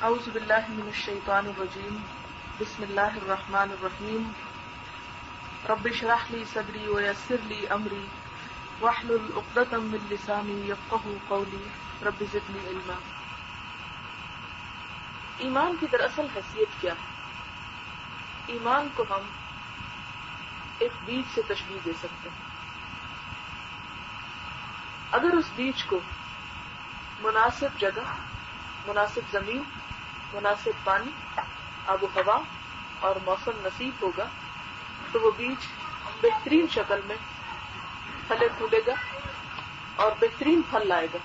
اعوذ باللہ من الشیطان الرجیم بسم اللہ الرحمن الرحیم رب اشرح لی صدری ویسر لی امری واحلل عقدۃ من لسانی یفقہوا قولی رب زدنی علما۔ ایمان کی دراصل حیثیت کیا ہے؟ ایمان کو ہم ایک بیج سے تشبیہ دے سکتے ہیں۔ اگر اس بیج کو مناسب جگہ، مناسب زمین، مناسب پانی، آب و ہوا اور موسم نصیب ہوگا تو وہ بیج بہترین شکل میں پھلے پھولے گا اور بہترین پھل لائے گا۔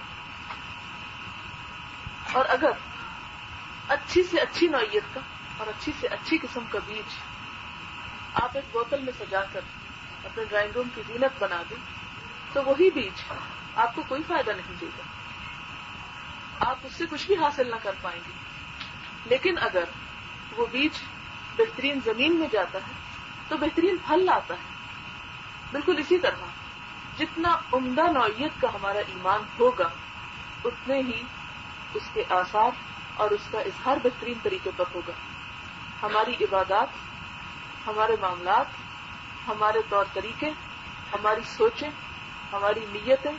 اور اگر اچھی سے اچھی نوعیت کا اور اچھی سے اچھی قسم کا بیج آپ ایک بوتل میں سجا کر اپنے ڈرائنگ روم کی زینت بنا دیں تو وہی بیج آپ کو کوئی فائدہ نہیں دے گا، آپ اس سے کچھ بھی حاصل نہ کر پائیں گے۔ لیکن اگر وہ بیج بہترین زمین میں جاتا ہے تو بہترین پھل لاتا ہے۔ بالکل اسی طرح جتنا عمدہ نوعیت کا ہمارا ایمان ہوگا اتنے ہی اس کے آثار اور اس کا اظہار بہترین طریقے پر ہوگا۔ ہماری عبادات، ہمارے معاملات، ہمارے طور طریقے، ہماری سوچیں، ہماری نیتیں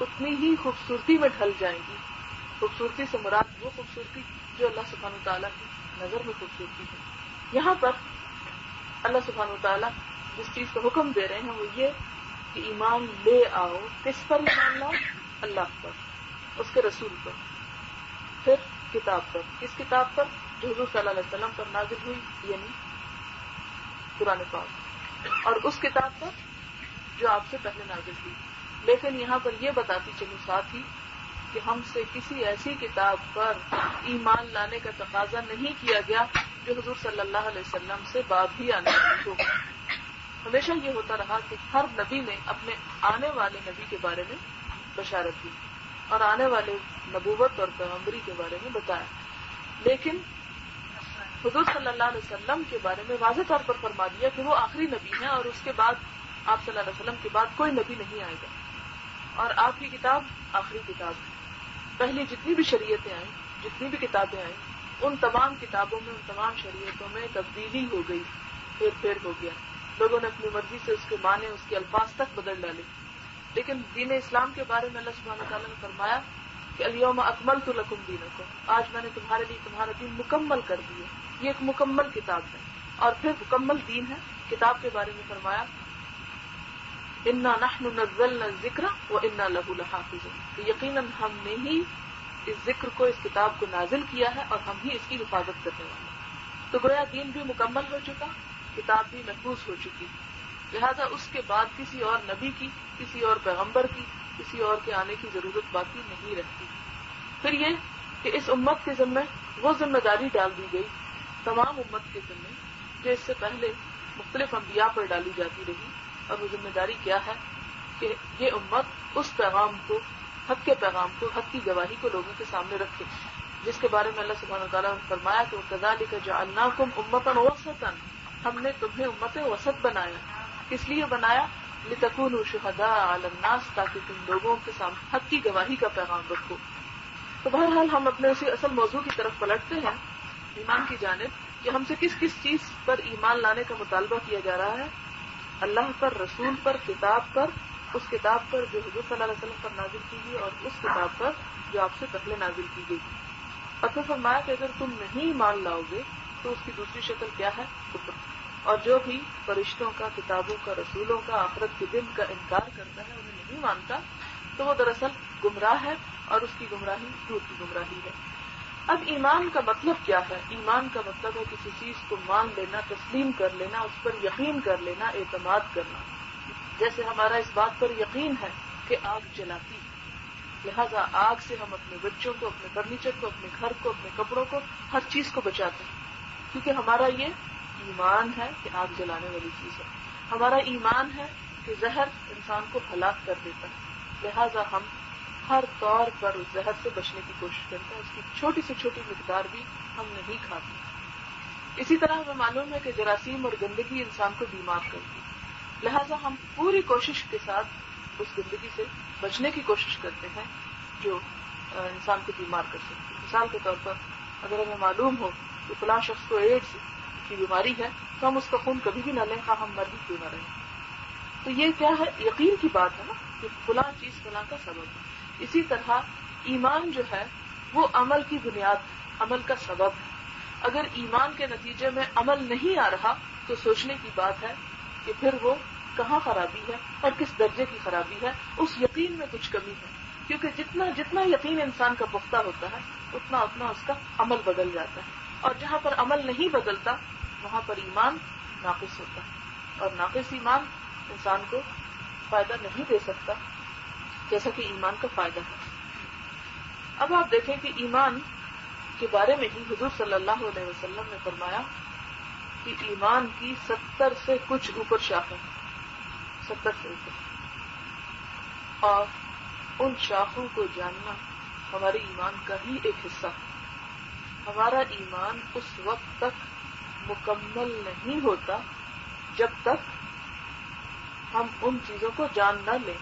اتنی ہی خوبصورتی میں ڈھل جائیں گی۔ خوبصورتی سے مراد وہ خوبصورتی جو اللہ سبحانہ وتعالیٰ کی نظر میں خوبصورتی ہے۔ یہاں پر اللہ سبحانہ وتعالیٰ جس چیز کا حکم دے رہے ہیں وہ یہ کہ ایمان لے آؤ۔ کس پر ایمان لاؤ؟ اللہ پر، اس کے رسول پر، پھر کتاب پر۔ کس کتاب پر؟ جو حضور صلی اللہ علیہ وسلم پر نازل ہوئی، یعنی قرآن پاک، اور اس کتاب پر جو آپ سے پہلے نازل ہوئی۔ لیکن یہاں پر یہ بتاتی چلوں ساتھ ہی کہ ہم سے کسی ایسی کتاب پر ایمان لانے کا تقاضا نہیں کیا گیا جو حضور صلی اللہ علیہ وسلم سے بعد ہی آنے والی ہو۔ ہمیشہ یہ ہوتا رہا کہ ہر نبی نے اپنے آنے والے نبی کے بارے میں بشارت دی اور آنے والے نبوت اور پیغمبری کے بارے میں بتایا، لیکن حضور صلی اللہ علیہ وسلم کے بارے میں واضح طور پر فرما دیا کہ وہ آخری نبی ہیں اور اس کے بعد آپ صلی اللہ علیہ وسلم کے بعد کوئی نبی نہیں آئے گا، اور آپ کی کتاب آخری کتاب ہے۔ پہلی جتنی بھی شریعتیں آئیں، جتنی بھی کتابیں آئیں، ان تمام کتابوں میں، ان تمام شریعتوں میں تبدیلی ہو گئی، پھیر پھیر ہو گیا۔ لوگوں نے اپنی مرضی سے اس کے معنی، اس کے الفاظ تک بدل ڈالے۔ لیکن دین اسلام کے بارے میں اللہ سبحانہ وتعالیٰ نے فرمایا کہ الیوم اکملت لکم دینکم، آج میں نے تمہارے لیے تمہارا دین مکمل کر دیا۔ یہ ایک مکمل کتاب ہے اور پھر مکمل دین ہے۔ کتاب کے بارے میں فرمایا انا نحن نزلنا الذکر وانا لہ لحافظون، کہ یقیناً ہم نے ہی اس ذکر کو، اس کتاب کو نازل کیا ہے اور ہم ہی اس کی حفاظت کرنے والے ہیں۔ تو گویا دین بھی مکمل ہو چکا، کتاب بھی محفوظ ہو چکی، لہذا اس کے بعد کسی اور نبی کی، کسی اور پیغمبر کی، کسی اور کے آنے کی ضرورت باقی نہیں رہتی۔ پھر یہ کہ اس امت کے ذمہ وہ ذمہ داری ڈال دی گئی، تمام امت کے ذمہ، جو اس سے پہلے مختلف انبیاء پر ڈالی جاتی رہی، اور وہ ذمہ داری کیا ہے کہ یہ امت اس پیغام کو، حق کے پیغام کو، حق کی گواہی کو لوگوں کے سامنے رکھے، جس کے بارے میں اللہ سبحانہ وتعالیٰ نے فرمایا کہ وَكَذَلِكَ جَعَلْنَاكُمْ أُمَّةً وَسَطًا، ہم نے تمہیں امت وسط بنایا۔ کس لیے بنایا؟ لِتَكُونُوا شُهَدَاءَ عَلَى النَّاسِ، تاکہ تم لوگوں کے سامنے حق کی گواہی کا پیغام رکھو۔ تو بہرحال ہم اپنے اسی اصل موضوع کی طرف پلٹتے ہیں، ایمان کی جانب، کہ ہم سے کس کس چیز پر ایمان لانے کا مطالبہ کیا جا رہا ہے؟ اللہ پر، رسول پر، کتاب پر، اس کتاب پر جو حضور صلی اللہ علیہ وسلم پر نازل کی گئی اور اس کتاب پر جو آپ سے پہلے نازل کی گئی۔ اور پھر فرمایا کہ اگر تم نہیں مان لاؤ گے تو اس کی دوسری شکل کیا ہے؟ کفر۔ اور جو بھی فرشتوں کا، کتابوں کا، رسولوں کا، آخرت کے دن کا انکار کرتا ہے، انہیں نہیں مانتا، تو وہ دراصل گمراہ ہے، اور اس کی گمراہی دور کی گمراہی ہے۔ اب ایمان کا مطلب کیا ہے؟ ایمان کا مطلب ہے کسی چیز کو مان لینا، تسلیم کر لینا، اس پر یقین کر لینا، اعتماد کرنا۔ جیسے ہمارا اس بات پر یقین ہے کہ آگ جلاتی ہے، لہذا آگ سے ہم اپنے بچوں کو، اپنے فرنیچر کو، اپنے گھر کو، اپنے کپڑوں کو، ہر چیز کو بچاتے ہیں، کیونکہ ہمارا یہ ایمان ہے کہ آگ جلانے والی چیز ہے۔ ہمارا ایمان ہے کہ زہر انسان کو ہلاک کر دیتا ہے، لہذا ہم ہر طور پر اس زہر سے بچنے کی کوشش کرتے ہیں، اس کی چھوٹی سے چھوٹی مقدار بھی ہم نہیں کھاتے۔ اسی طرح ہمیں معلوم ہے کہ جراثیم اور گندگی انسان کو بیمار کرتی ہے، لہذا ہم پوری کوشش کے ساتھ اس گندگی سے بچنے کی کوشش کرتے ہیں جو انسان کو بیمار کر سکتی ہے۔ مثال کے طور پر اگر ہمیں معلوم ہو کہ فلاں شخص کو ایڈز کی بیماری ہے تو ہم اس کا خون کبھی بھی نہ لیں، خواہ ہم مر ہی کیوں نہ رہیں۔ تو یہ کیا ہے؟ یقین کی بات ہے نا کہ فلاں چیز فلاں کا سبب ہے۔ اسی طرح ایمان جو ہے وہ عمل کی بنیاد ہے، عمل کا سبب ہے۔ اگر ایمان کے نتیجے میں عمل نہیں آ رہا تو سوچنے کی بات ہے کہ پھر وہ کہاں خرابی ہے اور کس درجے کی خرابی ہے، اس یقین میں کچھ کمی ہے، کیونکہ جتنا یقین انسان کا پختہ ہوتا ہے اتنا اس کا عمل بدل جاتا ہے، اور جہاں پر عمل نہیں بدلتا وہاں پر ایمان ناقص ہوتا ہے، اور ناقص ایمان انسان کو فائدہ نہیں دے سکتا جیسا کہ ایمان کا فائدہ ہے۔ اب آپ دیکھیں کہ ایمان کے بارے میں ہی حضور صلی اللہ علیہ وسلم نے فرمایا کہ ایمان کی 70 سے کچھ اوپر شاخیں، 70 سے اوپر، اور ان شاخوں کو جاننا ہمارے ایمان کا ہی ایک حصہ ہے۔ ہمارا ایمان اس وقت تک مکمل نہیں ہوتا جب تک ہم ان چیزوں کو جان نہ لیں،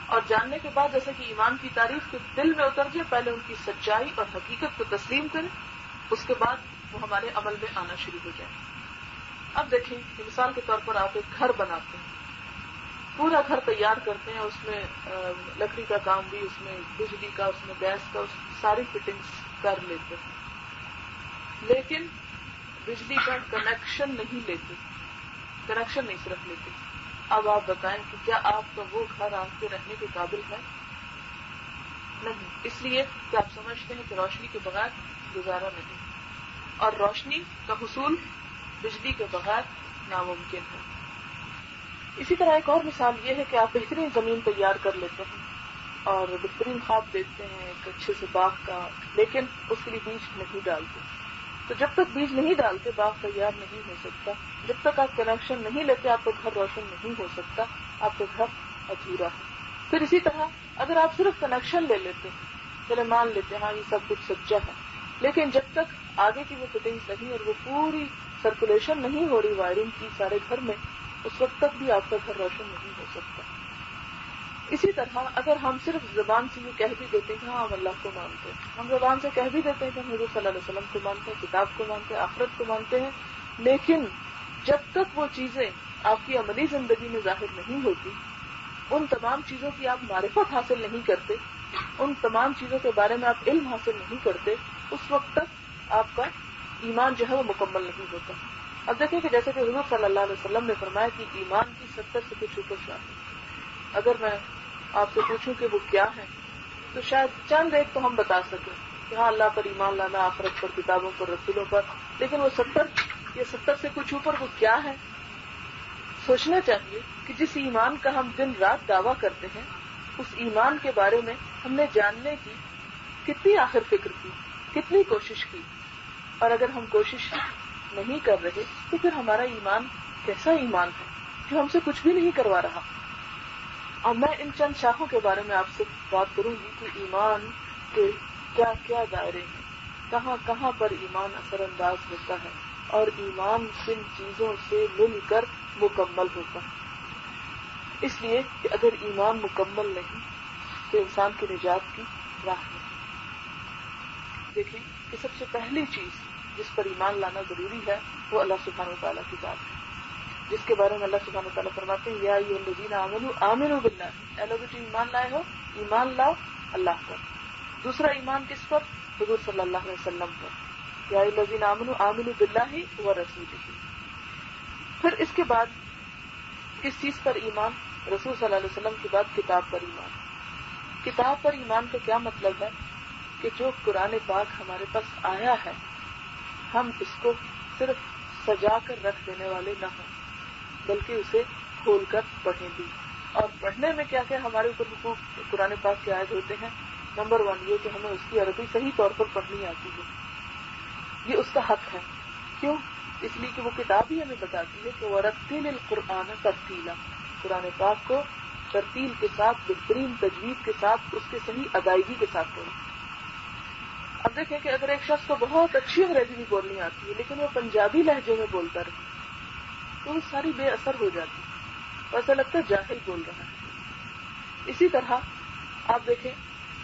اور جاننے کے بعد جیسے کہ ایمان کی تعریف کے دل میں اتر جائے، پہلے ان کی سچائی اور حقیقت کو تسلیم کریں، اس کے بعد وہ ہمارے عمل میں آنا شروع ہو جائے۔ اب دیکھیں کہ مثال کے طور پر آپ ایک گھر بناتے ہیں، پورا گھر تیار کرتے ہیں، اس میں لکڑی کا کام بھی، اس میں بجلی کا، اس میں گیس کا، اس میں ساری فٹنگز کر لیتے ہیں، لیکن بجلی کا کنیکشن نہیں لیتے، کنیکشن نہیں صرف لیتے۔ اب آپ بتائیں کہ کیا آپ کا وہ گھر آپ کے رہنے کے قابل ہے؟ نہیں، اس لیے کہ آپ سمجھتے ہیں کہ روشنی کے بغیر گزارا نہیں، اور روشنی کا حصول بجلی کے بغیر ناممکن ہے۔ اسی طرح ایک اور مثال یہ ہے کہ آپ بہترین زمین تیار کر لیتے ہیں اور بہترین خواب دیکھتے ہیں ایک اچھے سے باغ کا، لیکن اس کے لیے بیج نہیں ڈالتے، تو جب تک بیج نہیں ڈالتے باغ تیار نہیں ہو سکتا، جب تک آپ کنیکشن نہیں لیتے آپ کا گھر روشن نہیں ہو سکتا، آپ کا گھر ادھورا ہے۔ پھر اسی طرح اگر آپ صرف کنیکشن لے لیتے ہیں، چلے مان لیتے ہیں ہاں یہ سب کچھ سچا ہے، لیکن جب تک آگے کی وہ فٹنگز نہیں اور وہ پوری سرکولیشن نہیں ہو رہی وائرنگ کی سارے گھر میں، اس وقت تک بھی آپ کا گھر روشن نہیں ہو سکتا۔ اسی طرح اگر ہم صرف زبان سے یہ کہہ بھی دیتے ہیں کہ ہاں ہم اللہ کو مانتے ہیں، ہم زبان سے کہہ بھی دیتے ہیں کہ ہم حضور صلی اللہ علیہ وسلم کو مانتے ہیں، کتاب کو مانتے ہیں، آخرت کو مانتے ہیں، لیکن جب تک وہ چیزیں آپ کی عملی زندگی میں ظاہر نہیں ہوتی، ان تمام چیزوں کی آپ معرفت حاصل نہیں کرتے، ان تمام چیزوں کے بارے میں آپ علم حاصل نہیں کرتے، اس وقت تک آپ کا ایمان جو ہے وہ مکمل نہیں ہوتا۔ اب دیکھیں کہ جیسے کہ حضور صلی اللہ علیہ وسلم نے فرمایا کہ ایمان کی 70 سے کچھ اوپر شاخیں، اگر میں آپ سے پوچھوں کہ وہ کیا ہے تو شاید چند ایک تو ہم بتا سکیں کہ ہاں اللہ پر ایمان لانا، آخرت پر، کتابوں پر، رسولوں پر، لیکن وہ 70 سے کچھ اوپر وہ کیا ہے؟ سوچنا چاہیے کہ جس ایمان کا ہم دن رات دعویٰ کرتے ہیں اس ایمان کے بارے میں ہم نے جاننے کی کتنی آخر فکر کی، کتنی کوشش کی، اور اگر ہم کوشش نہیں کر رہے تو پھر ہمارا ایمان کیسا ایمان ہے جو ہم سے کچھ بھی نہیں کروا رہا۔ اور میں ان چند شاخوں کے بارے میں آپ سے بات کروں گی کہ ایمان کے کیا کیا دائرے ہیں، کہاں کہاں پر ایمان اثر انداز ہوتا ہے، اور ایمان کن چیزوں سے مل کر مکمل ہوتا ہے۔ اس لیے کہ اگر ایمان مکمل نہیں تو انسان کی نجات کی راہ نہیں۔ دیکھیں کہ سب سے پہلی چیز جس پر ایمان لانا ضروری ہے وہ اللہ سبحانہ وتعالیٰ کی ذات ہے، جس کے بارے میں اللہ سبحانہ وتعالیٰ فرماتے ہیں یا ایھا الذین آمنوا آمنوا باللہ، اے لوگو جو ایمان لائے ہو ایمان لاؤ اللہ پر۔ دوسرا ایمان کس پر؟ حضور صلی اللہ علیہ وسلم پر، یا ایھا الذین آمنوا آمنوا باللہ ورسولہ۔ پھر اس کے بعد کس چیز پر ایمان؟ رسول صلی اللہ علیہ وسلم کے بعد کتاب پر ایمان۔ کتاب پر ایمان کا کیا مطلب ہے؟ کہ جو قرآن پاک ہمارے پاس آیا ہے ہم اس کو صرف سجا کر رکھ دینے والے نہ ہوں، بلکہ اسے کھول کر پڑھیں بھی۔ اور پڑھنے میں کیا کیا ہمارے اوپر حقوق قرآن پاک کے عائد ہوتے ہیں؟ نمبر 1 یہ کہ ہمیں اس کی عربی صحیح طور پر پڑھنی آتی ہے، یہ اس کا حق ہے۔ کیوں؟ اس لیے کہ وہ کتاب ہی ہمیں بتاتی ہے کہ وَرَتِّلِ الْقُرْآنَ تَرْتِیلًا، قرآن پاک کو ترتیل کے ساتھ، بہترین تجوید کے ساتھ، اس کے صحیح ادائیگی کے ساتھ پڑھیں۔ اب دیکھیں کہ اگر ایک شخص کو بہت اچھی انگریزی بھی بولنی آتی ہے لیکن وہ پنجابی لہجے میں بولتا رہے تو وہ ساری بے اثر ہو جاتی ہے، ایسا لگتا ہے جاہل بول رہا ہے۔ اسی طرح آپ دیکھیں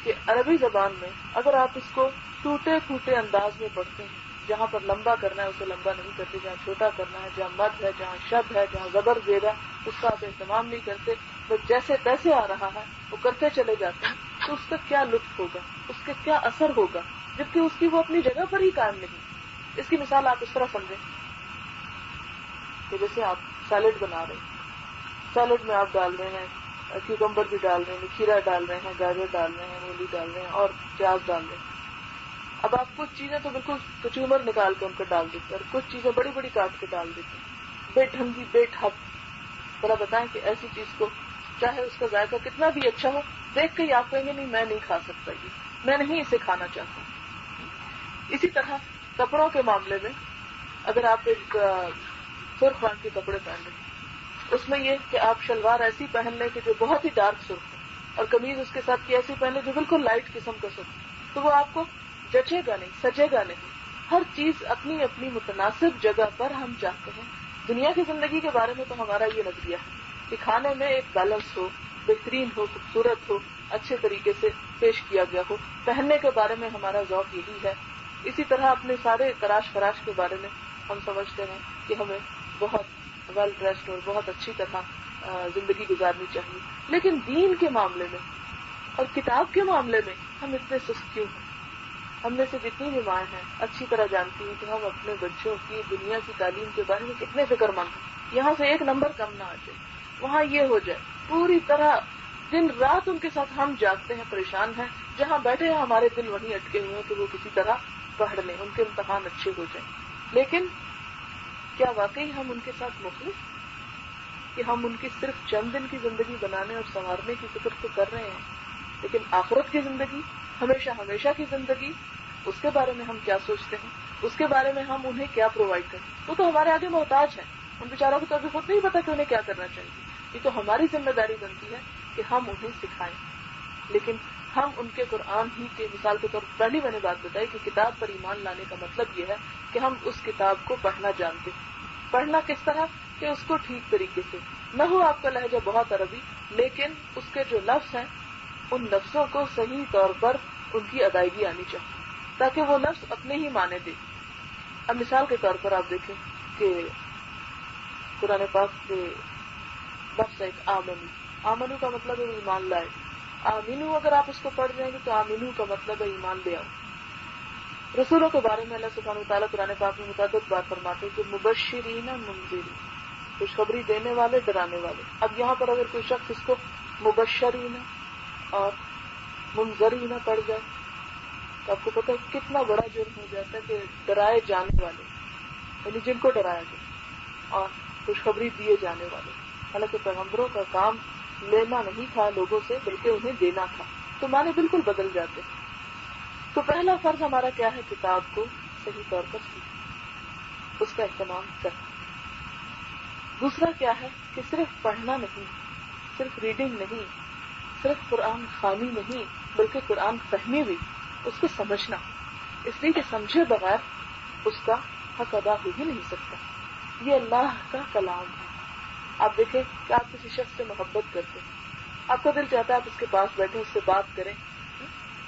کہ عربی زبان میں اگر آپ اس کو ٹوٹے پھوٹے انداز میں پڑھتے ہیں. جہاں پر لمبا کرنا ہے اسے لمبا نہیں کرتے, جہاں چھوٹا کرنا ہے, جہاں مد ہے, جہاں شد ہے, جہاں زبر زیر ہے, اس کا آپ اہتمام نہیں کرتے, بس جیسے تیسے آ رہا ہے وہ کرتے چلے جاتے ہیں. تو اس کا کیا لطف ہوگا, اس کا کیا اثر ہوگا, جبکہ اس کی وہ اپنی جگہ پر ہی قائم نہیں. اس کی مثال آپ اس طرح سمجھیں کہ جیسے آپ سیلڈ بنا رہے ہیں, سیلڈ میں آپ ڈال رہے ہیں کیوکمبر بھی ڈال رہے ہیں, کھیرا ڈال رہے ہیں, گاجر ڈال رہے ہیں, مولی ڈال رہے ہیں اور پیاز ڈال رہے ہیں. اب آپ کچھ چیزیں تو بالکل کچومر نکال کے ان کو ڈال دیتے ہیں اور کچھ چیزیں بڑی بڑی کاٹ کے ڈال دیتے ہیں, بے ڈھنگی بے ڈھب. ذرا بتائیں کہ ایسی چیز کو چاہے اس کا ذائقہ کتنا بھی اچھا ہو, دیکھ کے ہی آپ کہیں گے نہیں میں نہیں کھا سکتا, یہ میں نہیں اسے کھانا چاہتا. اسی طرح کپڑوں کے معاملے میں اگر آپ ایک سرخ رنگ کے کپڑے پہن لیں, اس میں یہ کہ آپ شلوار ایسی پہن لیں کہ جو بہت ہی ڈارک سرخ ہو, اور قمیض اس کے ساتھ کی ایسی پہن لیں جو بالکل لائٹ قسم کا سرخ, تو وہ آپ کو جچے گا نہیں, سجے گا نہیں. ہر چیز اپنی اپنی متناسب جگہ پر ہم چاہتے ہیں. دنیا کی زندگی کے بارے میں تو ہمارا یہ نظریہ ہے کہ کھانے میں ایک بیلنس ہو, بہترین ہو, خوبصورت ہو, اچھے طریقے سے پیش کیا گیا ہو. پہننے کے بارے میں ہمارا ذوق یہی ہے. اسی طرح اپنے سارے تراش خراش کے بارے میں ہم سمجھتے ہیں کہ ہمیں بہت ویل ڈریسڈ اور بہت اچھی طرح زندگی گزارنی چاہیے. لیکن دین کے معاملے میں اور کتاب کے معاملے میں ہم اتنے سست کیوں ہیں؟ ہم میں سے جتنی بھی مائیں ہیں اچھی طرح جانتی ہیں کہ ہم اپنے بچوں کی دنیا کی تعلیم کے بارے میں کتنے فکر مند ہیں. یہاں سے ایک نمبر کم نہ آ جائے, وہاں یہ ہو جائے, پوری طرح دن رات ان کے ساتھ ہم جاگتے ہیں, پریشان ہیں. جہاں بیٹھے ہیں ہمارے دل وہیں اٹکے ہوئے ہیں کہ وہ کسی طرح پڑھ لیں, ان کے امتحان اچھے ہو جائیں. لیکن کیا واقعی ہم ان کے ساتھ مخلص کہ ہم ان کی صرف چند دن کی زندگی بنانے اور سنوارنے کی فکر تو کر رہے ہیں, لیکن آخرت کی زندگی, ہمیشہ ہمیشہ کی زندگی, اس کے بارے میں ہم کیا سوچتے ہیں, اس کے بارے میں ہم انہیں کیا پرووائڈ کریں؟ وہ تو ہمارے آگے محتاج ہیں, ان بیچاروں کو تو ابھی خود نہیں پتا کہ انہیں کیا کرنا چاہیے. یہ تو ہماری ذمہ داری بنتی ہے کہ ہم انہیں سکھائیں. لیکن ہم ان کے قرآن ہی کے مثال کے طور پر پہلی میں نے بات بتائی کہ کتاب پر ایمان لانے کا مطلب یہ ہے کہ ہم اس کتاب کو پڑھنا جانتے ہیں. پڑھنا کس طرح کہ اس کو ٹھیک طریقے سے, نہ ہو آپ کا لہجہ بہت عربی, لیکن اس کے جو لفظ ہیں ان لفظوں کو صحیح طور پر ان کی ادائیگی آنی چاہیے تاکہ وہ لفظ اپنے ہی معنی دے. اب مثال کے طور پر آپ دیکھیں کہ قرآن پاک کے لفظ ایک آمنو, آمنو کا مطلب ہے ایمان لائے. آمینو اگر آپ اس کو پڑھ رہے ہیں تو آمینو کا مطلب ہے ایمان لے آؤ. رسولوں کے بارے میں اللہ سبحانہ وتعالیٰ قرآن پاک میں متعدد بار فرماتے ہیں کہ مبشرین منذرین, خوشخبری دینے والے, ڈرانے والے. اب یہاں پر اگر کوئی شخص اس کو مبشرین اور منذرین پڑھ جائے تو آپ کو پتہ ہے کتنا بڑا جرم ہو جاتا ہے کہ ڈرائے جانے والے, یعنی جن کو ڈرایا گیا, اور خوشخبری دیے جانے والے. حالانکہ پیغمبروں کا کام لینا نہیں تھا لوگوں سے, بلکہ انہیں دینا تھا, تو معنی بالکل بدل جاتے ہیں. تو پہلا فرض ہمارا کیا ہے؟ کتاب کو صحیح طور پر سیکھنا, اس کا اہتمام کرنا. دوسرا کیا ہے کہ صرف پڑھنا نہیں, صرف ریڈنگ نہیں, صرف قرآن خوانی نہیں, بلکہ قرآن فہمی بھی, اس کو سمجھنا. اس لیے کہ سمجھے بغیر اس کا حق ادا ہو ہی نہیں سکتا. یہ اللہ کا کلام ہے. آپ دیکھیں کہ آپ کسی شخص سے محبت کرتے ہیں, آپ کا دل چاہتا ہے آپ اس کے پاس بیٹھیں, اس سے بات کریں.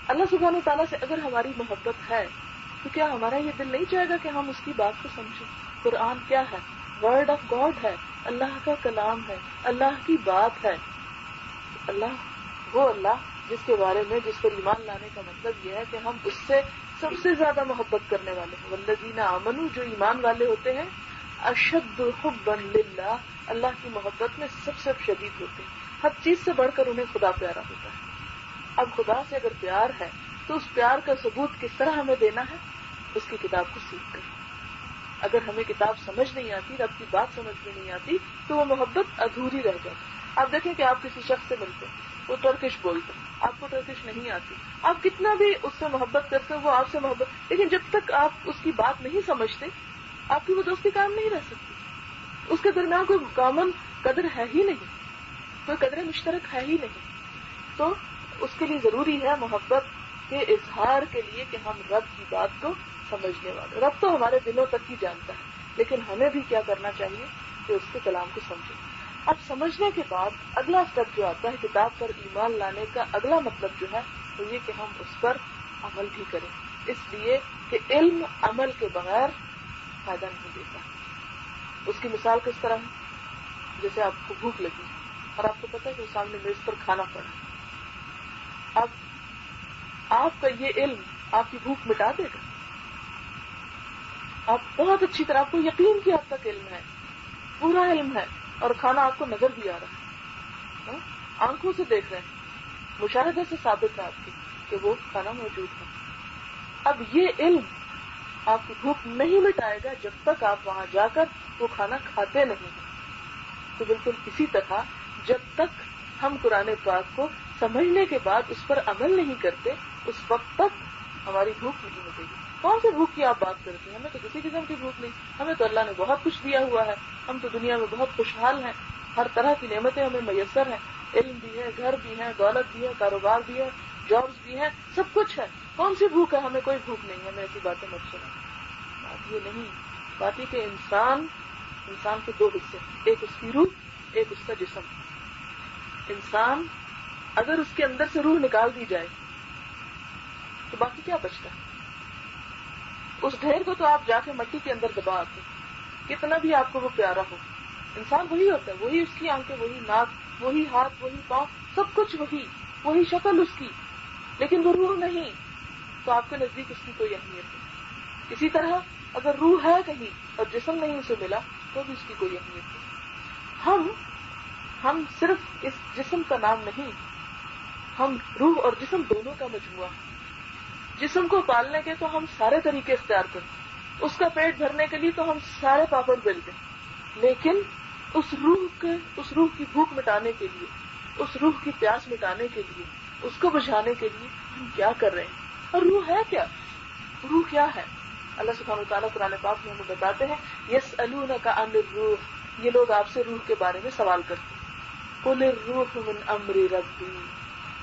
اللہ سبحانہ وتعالیٰ سے اگر ہماری محبت ہے تو کیا ہمارا یہ دل نہیں چاہے گا کہ ہم اس کی بات کو سمجھیں؟ قرآن کیا ہے؟ ورڈ آف گاڈ ہے, اللہ کا کلام ہے, اللہ کی بات ہے. اللہ جس کے بارے میں, جس پر ایمان لانے کا مطلب یہ ہے کہ ہم اس سے سب سے زیادہ محبت کرنے والے ہیں. والذین آمنوا, جو ایمان والے ہوتے ہیں, اشد حبا للہ, اللہ کی محبت میں سب سے شدید ہوتے ہیں. ہر چیز سے بڑھ کر انہیں خدا پیارا ہوتا ہے. اب خدا سے اگر پیار ہے تو اس پیار کا ثبوت کس طرح ہمیں دینا ہے؟ اس کی کتاب کو سیکھ کر. اگر ہمیں کتاب سمجھ نہیں آتی, رب کی بات سمجھ میں نہیں آتی, تو وہ محبت ادھوری رہ جاتی. آپ دیکھیں کہ آپ کسی شخص سے ملتے ہیں, وہ ٹرکش بولتے ہیں, آپ کو ٹرکش نہیں آتی, آپ کتنا بھی اس سے محبت کرتے ہیں, وہ آپ سے محبت, لیکن جب تک آپ اس کی بات نہیں سمجھتے آپ کی وہ دوستی قائم نہیں رہ سکتی. اس کے درمیان کوئی کامن قدر ہے ہی نہیں, کوئی قدر مشترک ہے ہی نہیں. تو اس کے لیے ضروری ہے محبت کے اظہار کے لیے کہ ہم رب کی بات کو سمجھنے والے. رب تو ہمارے دلوں تک ہی جانتا ہے, لیکن ہمیں بھی کیا کرنا چاہیے کہ اس کے کلام کو سمجھیں. اب سمجھنے کے بعد اگلا اسٹیپ جو آتا ہے, کتاب پر ایمان لانے کا اگلا مطلب جو ہے وہ یہ کہ ہم اس پر عمل بھی کریں. اس لیے کہ علم عمل کے بغیر فائدہ نہیں دیتا. اس کی مثال کس طرح ہے؟ جیسے آپ کو بھوک لگی اور آپ کو پتا ہے کہ سامنے میز پر کھانا پڑا. اب آپ کا یہ علم آپ کی بھوک مٹا دے گا؟ آپ بہت اچھی طرح، آپ کو یقین کی حد تک علم ہے، پورا علم ہے، اور کھانا آپ کو نظر بھی آ رہا ہے، آنکھوں سے دیکھ رہے ہیں، مشاہدے سے ثابت ہے آپ کی کہ وہ کھانا موجود ہے. اب یہ علم آپ کی بھوک نہیں مٹائے گا جب تک آپ وہاں جا کر وہ کھانا کھاتے نہیں ہیں. تو بالکل اسی طرح جب تک ہم قرآن پاک کو سمجھنے کے بعد اس پر عمل نہیں کرتے، اس وقت تک ہماری بھوک نہیں مٹے گی. کون سی بھوک کی آپ بات کرتے ہیں؟ ہمیں تو کسی قسم کی بھوک نہیں. ہمیں تو اللہ نے بہت کچھ دیا ہوا ہے، ہم تو دنیا میں بہت خوشحال ہیں، ہر طرح کی نعمتیں ہمیں میسر ہیں، علم بھی ہے، گھر بھی ہے، دولت بھی ہے، کاروبار بھی ہے، جابس بھی ہیں، سب کچھ ہے. کون سی بھوک ہے؟ ہمیں کوئی بھوک نہیں. ہمیں ایسی باتیں مت سنا. بات یہ نہیں، بات یہ کہ انسان کے دو حصے، ایک اس کی روح، ایک اس کا جسم. انسان اگر اس کے اندر سے روح نکال دی جائے تو باقی کیا بچتا ہے؟ اس ڈھیر کو تو آپ جا کے مٹی کے اندر دبا آتے، کتنا بھی آپ کو وہ پیارا ہو. انسان وہی ہوتا ہے، وہی اس کی آنکھیں، وہی ناک، وہی ہاتھ، وہی پاؤں، سب کچھ وہی شکل اس کی، لیکن وہ روح نہیں، تو آپ کے نزدیک اس کی کوئی اہمیت نہیں. اسی طرح اگر روح ہے کہیں اور جسم نہیں اسے ملا تو بھی اس کی کوئی اہمیت نہیں. ہم صرف اس جسم کا نام نہیں، ہم روح اور جسم دونوں کا مجموعہ. جسم کو پالنے کے تو ہم سارے طریقے اختیار کرتے ہیں، اس کا پیٹ بھرنے کے لیے تو ہم سارے پاپڑ بیلتے ہیں، لیکن اس روح کی بھوک مٹانے کے لیے، اس روح کی پیاس مٹانے کے لیے، اس کو بجھانے کے لیے ہم کیا کر رہے ہیں؟ اور روح ہے کیا؟ روح کیا ہے؟ اللہ سبحانہ وتعالیٰ قرآن پاک میں ہمیں بتاتے ہیں، یسألونک عن الروح، یہ لوگ آپ سے روح کے بارے میں سوال کرتے ہیں. قل الروح من امر ربی،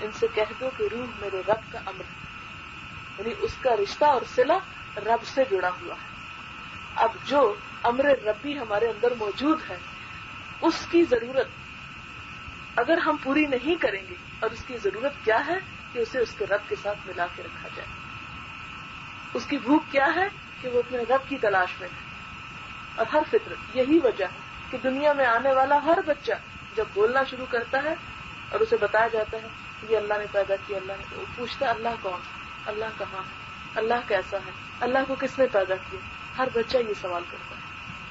ان سے کہہ دو کہ روح میرے رب کا امر ہے، یعنی اس کا رشتہ اور صلہ رب سے جڑا ہوا ہے. اب جو امر ربی ہمارے اندر موجود ہے، اس کی ضرورت اگر ہم پوری نہیں کریں گے، اور اس کی ضرورت کیا ہے کہ اسے اس کے رب کے ساتھ ملا کے رکھا جائے. اس کی بھوک کیا ہے کہ وہ اپنے رب کی تلاش میں ہے. اور ہر فطرت یہی وجہ ہے کہ دنیا میں آنے والا ہر بچہ جب بولنا شروع کرتا ہے اور اسے بتایا جاتا ہے یہ اللہ نے پیدا کیا، اللہ نے، وہ پوچھتا ہے اللہ کون ہے، اللہ کہاں ہے، اللہ کیسا ہے، اللہ کو کس نے پیدا کیا. ہر بچہ یہ سوال کرتا ہے.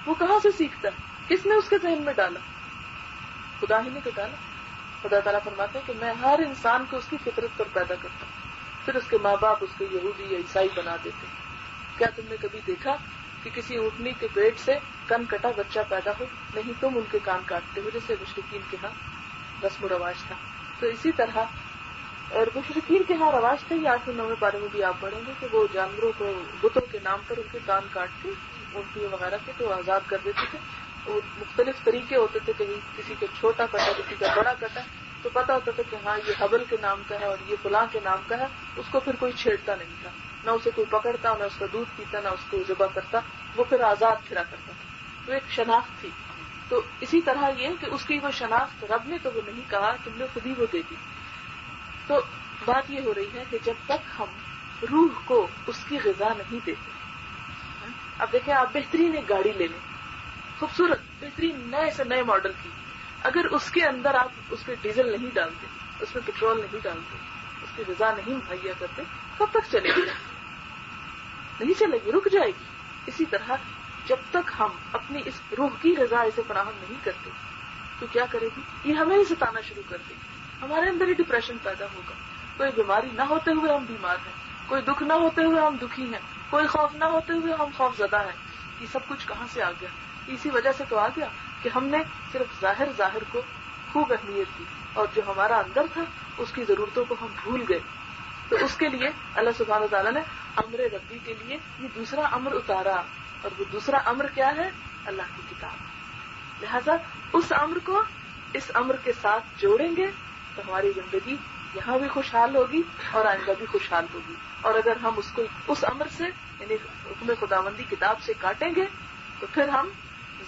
وہ کہاں سے سیکھتا ہے؟ کس نے اس کے ذہن میں ڈالا؟ خدا ہی نے تو ڈالا. خدا تعالیٰ فرماتے ہیں کہ میں ہر انسان کو اس کی فطرت پر پیدا کرتا ہوں، پھر اس کے ماں باپ اس کو یہودی یا عیسائی بنا دیتے ہیں. کیا تم نے کبھی دیکھا کہ کسی اونٹنی کے پیٹ سے کن کٹا بچہ پیدا ہو؟ نہیں، تم ان کے کان کاٹتے ہو جیسے مشرکین کے ہاں رسم و رواج تھا. تو اسی طرح اور مشرکین کے ہاں رواج تھا، یہ 8ویں 9ویں پارے میں بھی آپ پڑھیں گے کہ وہ جانوروں کو بتوں کے نام پر ان کے کان کاٹ کے اونٹنیوں وغیرہ کے تو آزاد کر دیتے تھے. وہ مختلف طریقے ہوتے تھے، کہیں کسی کا چھوٹا کٹا، کسی کا بڑا کٹا، تو پتا ہوتا تھا کہ ہاں یہ حبل کے نام کا ہے اور یہ فلاں کے نام کا ہے. اس کو پھر کوئی چھیڑتا نہیں تھا، نہ اسے کوئی پکڑتا، نہ اس کا دودھ پیتا، نہ اس کو ذبح کرتا، وہ پھر آزاد پھرا کرتا تھا. تو ایک شناخت تھی. تو اسی طرح یہ کہ اس کی وہ شناخت رب نے تو وہ نہیں کہا، تم نے خود ہی وہ دے دی. تو بات یہ ہو رہی ہے کہ جب تک ہم روح کو اس کی غذا نہیں دیتے. اب دیکھیں، آپ بہترین ایک گاڑی لے لیں، خوبصورت بہترین نئے سے نئے ماڈل کی، اگر اس کے اندر آپ اس کے ڈیزل نہیں ڈالتے، اس میں پیٹرول نہیں ڈالتے، اس کی غذا نہیں مہیا کرتے، کب تک چلے گی؟ نہیں چلے گی، رک جائے گی. اسی طرح جب تک ہم اپنی اس روح کی غذا اسے فراہم نہیں کرتے تو کیا کرے گی؟ یہ ہمیں ہی ستانا شروع کر دے گی. ہمارے اندر ہی ڈپریشن پیدا ہوگا. کوئی بیماری نہ ہوتے ہوئے ہم بیمار ہیں، کوئی دکھ نہ ہوتے ہوئے ہم دکھی ہیں، کوئی خوف نہ ہوتے ہوئے ہم خوف زدہ ہیں. یہ سب کچھ کہاں سے آ گیا؟ اسی وجہ سے تو آ گیا کہ ہم نے صرف ظاہر کو خوب اہمیت دی، اور جو ہمارا اندر تھا اس کی ضرورتوں کو ہم بھول گئے. تو اس کے لیے اللہ سبحانہ وتعالیٰ نے امر ربی کے لیے یہ دوسرا امر اتارا، اور وہ دوسرا امر کیا ہے؟ اللہ کی کتاب. لہذا اس امر کو اس امر کے ساتھ جوڑیں گے تو ہماری زندگی یہاں بھی خوشحال ہوگی اور آئندہ بھی خوشحال ہوگی. اور اگر ہم اس کو اس امر سے یعنی حکم خداوندی کتاب سے کاٹیں گے تو پھر ہم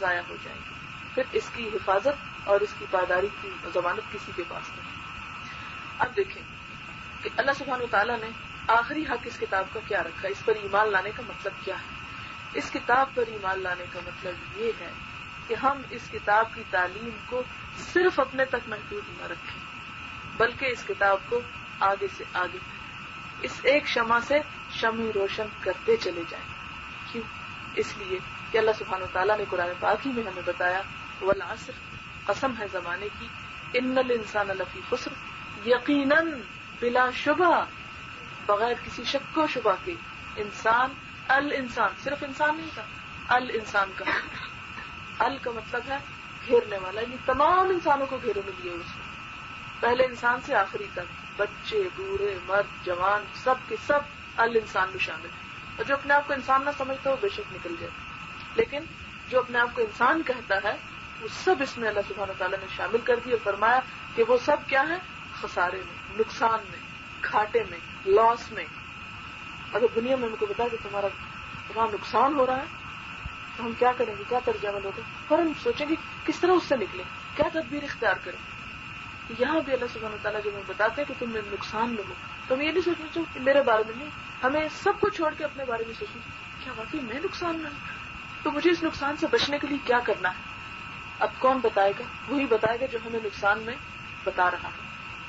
ضائع ہو جائیں گے. پھر اس کی حفاظت اور اس کی پائیداری کی ضمانت کسی کے پاس نہیں. اب دیکھیں کہ اللہ سبحانہ وتعالیٰ نے آخری حق اس کتاب کا کیا رکھا، اس پر ایمان لانے کا مطلب کیا ہے؟ اس کتاب پر ایمان لانے کا مطلب یہ ہے کہ ہم اس کتاب کی تعلیم کو صرف اپنے تک محدود نہ رکھیں، بلکہ اس کتاب کو آگے سے آگے اس ایک شمع سے شمع روشن کرتے چلے جائیں۔ کیوں؟ اس لیے کہ اللہ سبحانہ وتعالیٰ نے قرآن پاک ہی میں ہمیں بتایا، والعصر، قسم ہے زمانے کی، ان الانسان لفی خسر، یقیناً بلا شبہ، بغیر کسی شک و شبہ کے، انسان، الانسان، صرف انسان نہیں تھا، الانسان کا ال کا مطلب ہے گھیرنے والا، یعنی تمام انسانوں کو گھیرے میں لیے اس نے، پہلے انسان سے آخری تک، بچے، بوڑھے، مرد، جوان، سب کے سب الانسان میں شامل ہیں۔ اور جو اپنے آپ کو انسان نہ سمجھتا وہ بے شک نکل جائے، لیکن جو اپنے آپ کو انسان کہتا ہے وہ سب اس میں اللہ سبحانہ وتعالیٰ نے شامل کر دی، اور فرمایا کہ وہ سب کیا ہے؟ خسارے میں، نقصان میں، گھاٹے میں، لاس میں۔ اگر دنیا میں ہم کو بتا کہ تمہارا نقصان ہو رہا ہے تو ہم کیا کریں گے؟ کیا طرز عمل ہوگا؟ فوراً سوچیں گے کس طرح اس سے نکلیں، کیا تدبیر اختیار کریں۔ یہاں بھی اللہ سبحانہ وتعالیٰ جب ہمیں بتاتے ہیں کہ تم نقصان میں ہو تو ہم یہ نہیں سوچنا چاہو کہ میرے بارے میں نہیں، ہمیں سب کو چھوڑ کے اپنے بارے میں سوچنا، کیا واقعی میں نقصان میں ہوں؟ تو مجھے اس نقصان سے بچنے کے لیے کیا کرنا ہے؟ اب کون بتائے گا؟ وہی بتائے گا جو ہمیں نقصان میں بتا رہا ہے۔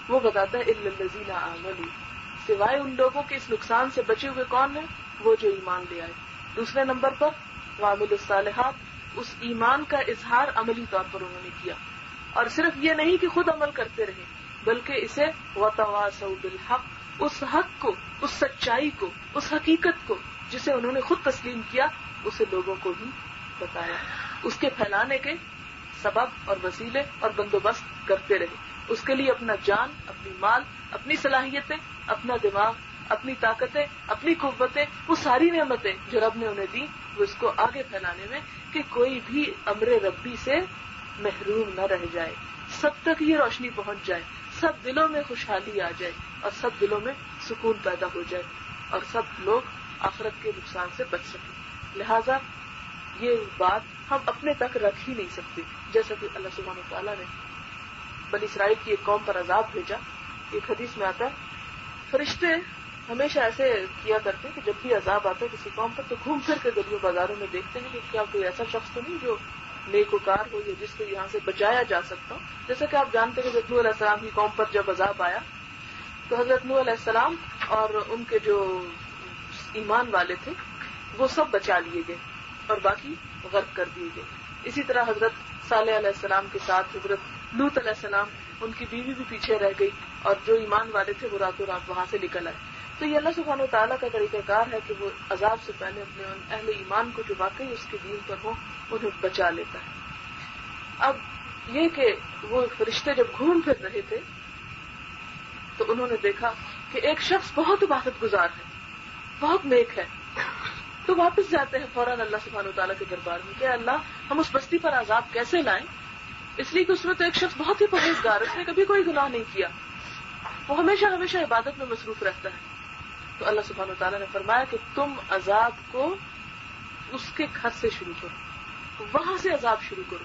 وہ بتاتا ہے الا الذین آمنوا، سوائے ان لوگوں کے اس نقصان سے بچے ہوئے کون ہیں؟ وہ جو ایمان لے آئے۔ دوسرے نمبر پر وعملوا الصالحات، اس ایمان کا اظہار عملی طور پر انہوں نے کیا، اور صرف یہ نہیں کہ خود عمل کرتے رہے بلکہ اسے وتواصوا بالحق، اس حق کو، اس سچائی کو، اس حقیقت کو جسے انہوں نے خود تسلیم کیا، اسے لوگوں کو بھی بتایا، اس کے پھیلانے کے سبب اور وسیلے اور بندوبست کرتے رہے، اس کے لیے اپنا جان، اپنی مال، اپنی صلاحیتیں، اپنا دماغ، اپنی طاقتیں، اپنی قوتیں، وہ ساری نعمتیں جو رب نے انہیں دی، وہ اس کو آگے پھیلانے میں کہ کوئی بھی امر ربی سے محروم نہ رہ جائے، سب تک یہ روشنی پہنچ جائے، سب دلوں میں خوشحالی آ جائے اور سب دلوں میں سکون پیدا ہو جائے اور سب لوگ آخرت کے نقصان سے بچ سکیں۔ لہذا یہ بات ہم اپنے تک رکھ ہی نہیں سکتے، جیسا کہ اللہ سبحانہ وتعالیٰ نے بنی اسرائیل کی ایک قوم پر عذاب بھیجا۔ ایک حدیث میں آتا ہے فرشتے ہمیشہ ایسے کیا کرتے ہیں کہ جب بھی عذاب آتا ہے کسی قوم پر تو گھوم پھر کے گلیوں بازاروں میں دیکھتے ہیں کہ کیا کوئی ایسا شخص تو نہیں جو نیکوکار ہو یا جس کو یہاں سے بچایا جا سکتا ہو۔ جیسا کہ آپ جانتے ہیں کہ حضرت نوح علیہ السلام کی قوم پر جب عذاب آیا تو حضرت نوح علیہ السلام اور ان کے جو ایمان والے تھے وہ سب بچا لیے گئے اور باقی غرق کر دیے گئے۔ اسی طرح حضرت صالح علیہ السلام کے ساتھ حضرت لوط علیہ السلام، ان کی بیوی بھی پیچھے رہ گئی اور جو ایمان والے تھے وہ راتوں رات وہاں سے نکل آئے۔ تو یہ اللہ سبحانہ وتعالیٰ کا طریقہ کار ہے کہ وہ عذاب سے پہلے اپنے اہل ایمان کو جو واقعی اس کے دین پر ہو انہیں بچا لیتا ہے۔ اب یہ کہ وہ فرشتے جب گھوم پھر رہے تھے تو انہوں نے دیکھا کہ ایک شخص بہت عبادت گزار ہے، بہت نیک ہے، تو واپس جاتے ہیں فوراً اللہ سبحانہ وتعالیٰ کے دربار میں کہ اللہ ہم اس بستی پر عذاب کیسے لائیں؟ اس لیے کہ اس میں تو ایک شخص بہت ہی پرہیزگار، اس نے کبھی کوئی گناہ نہیں کیا، وہ ہمیشہ ہمیشہ عبادت میں مصروف رہتا ہے۔ تو اللہ سبحانہ وتعالیٰ نے فرمایا کہ تم عذاب کو اس کے گھر سے شروع کرو، وہاں سے عذاب شروع کرو،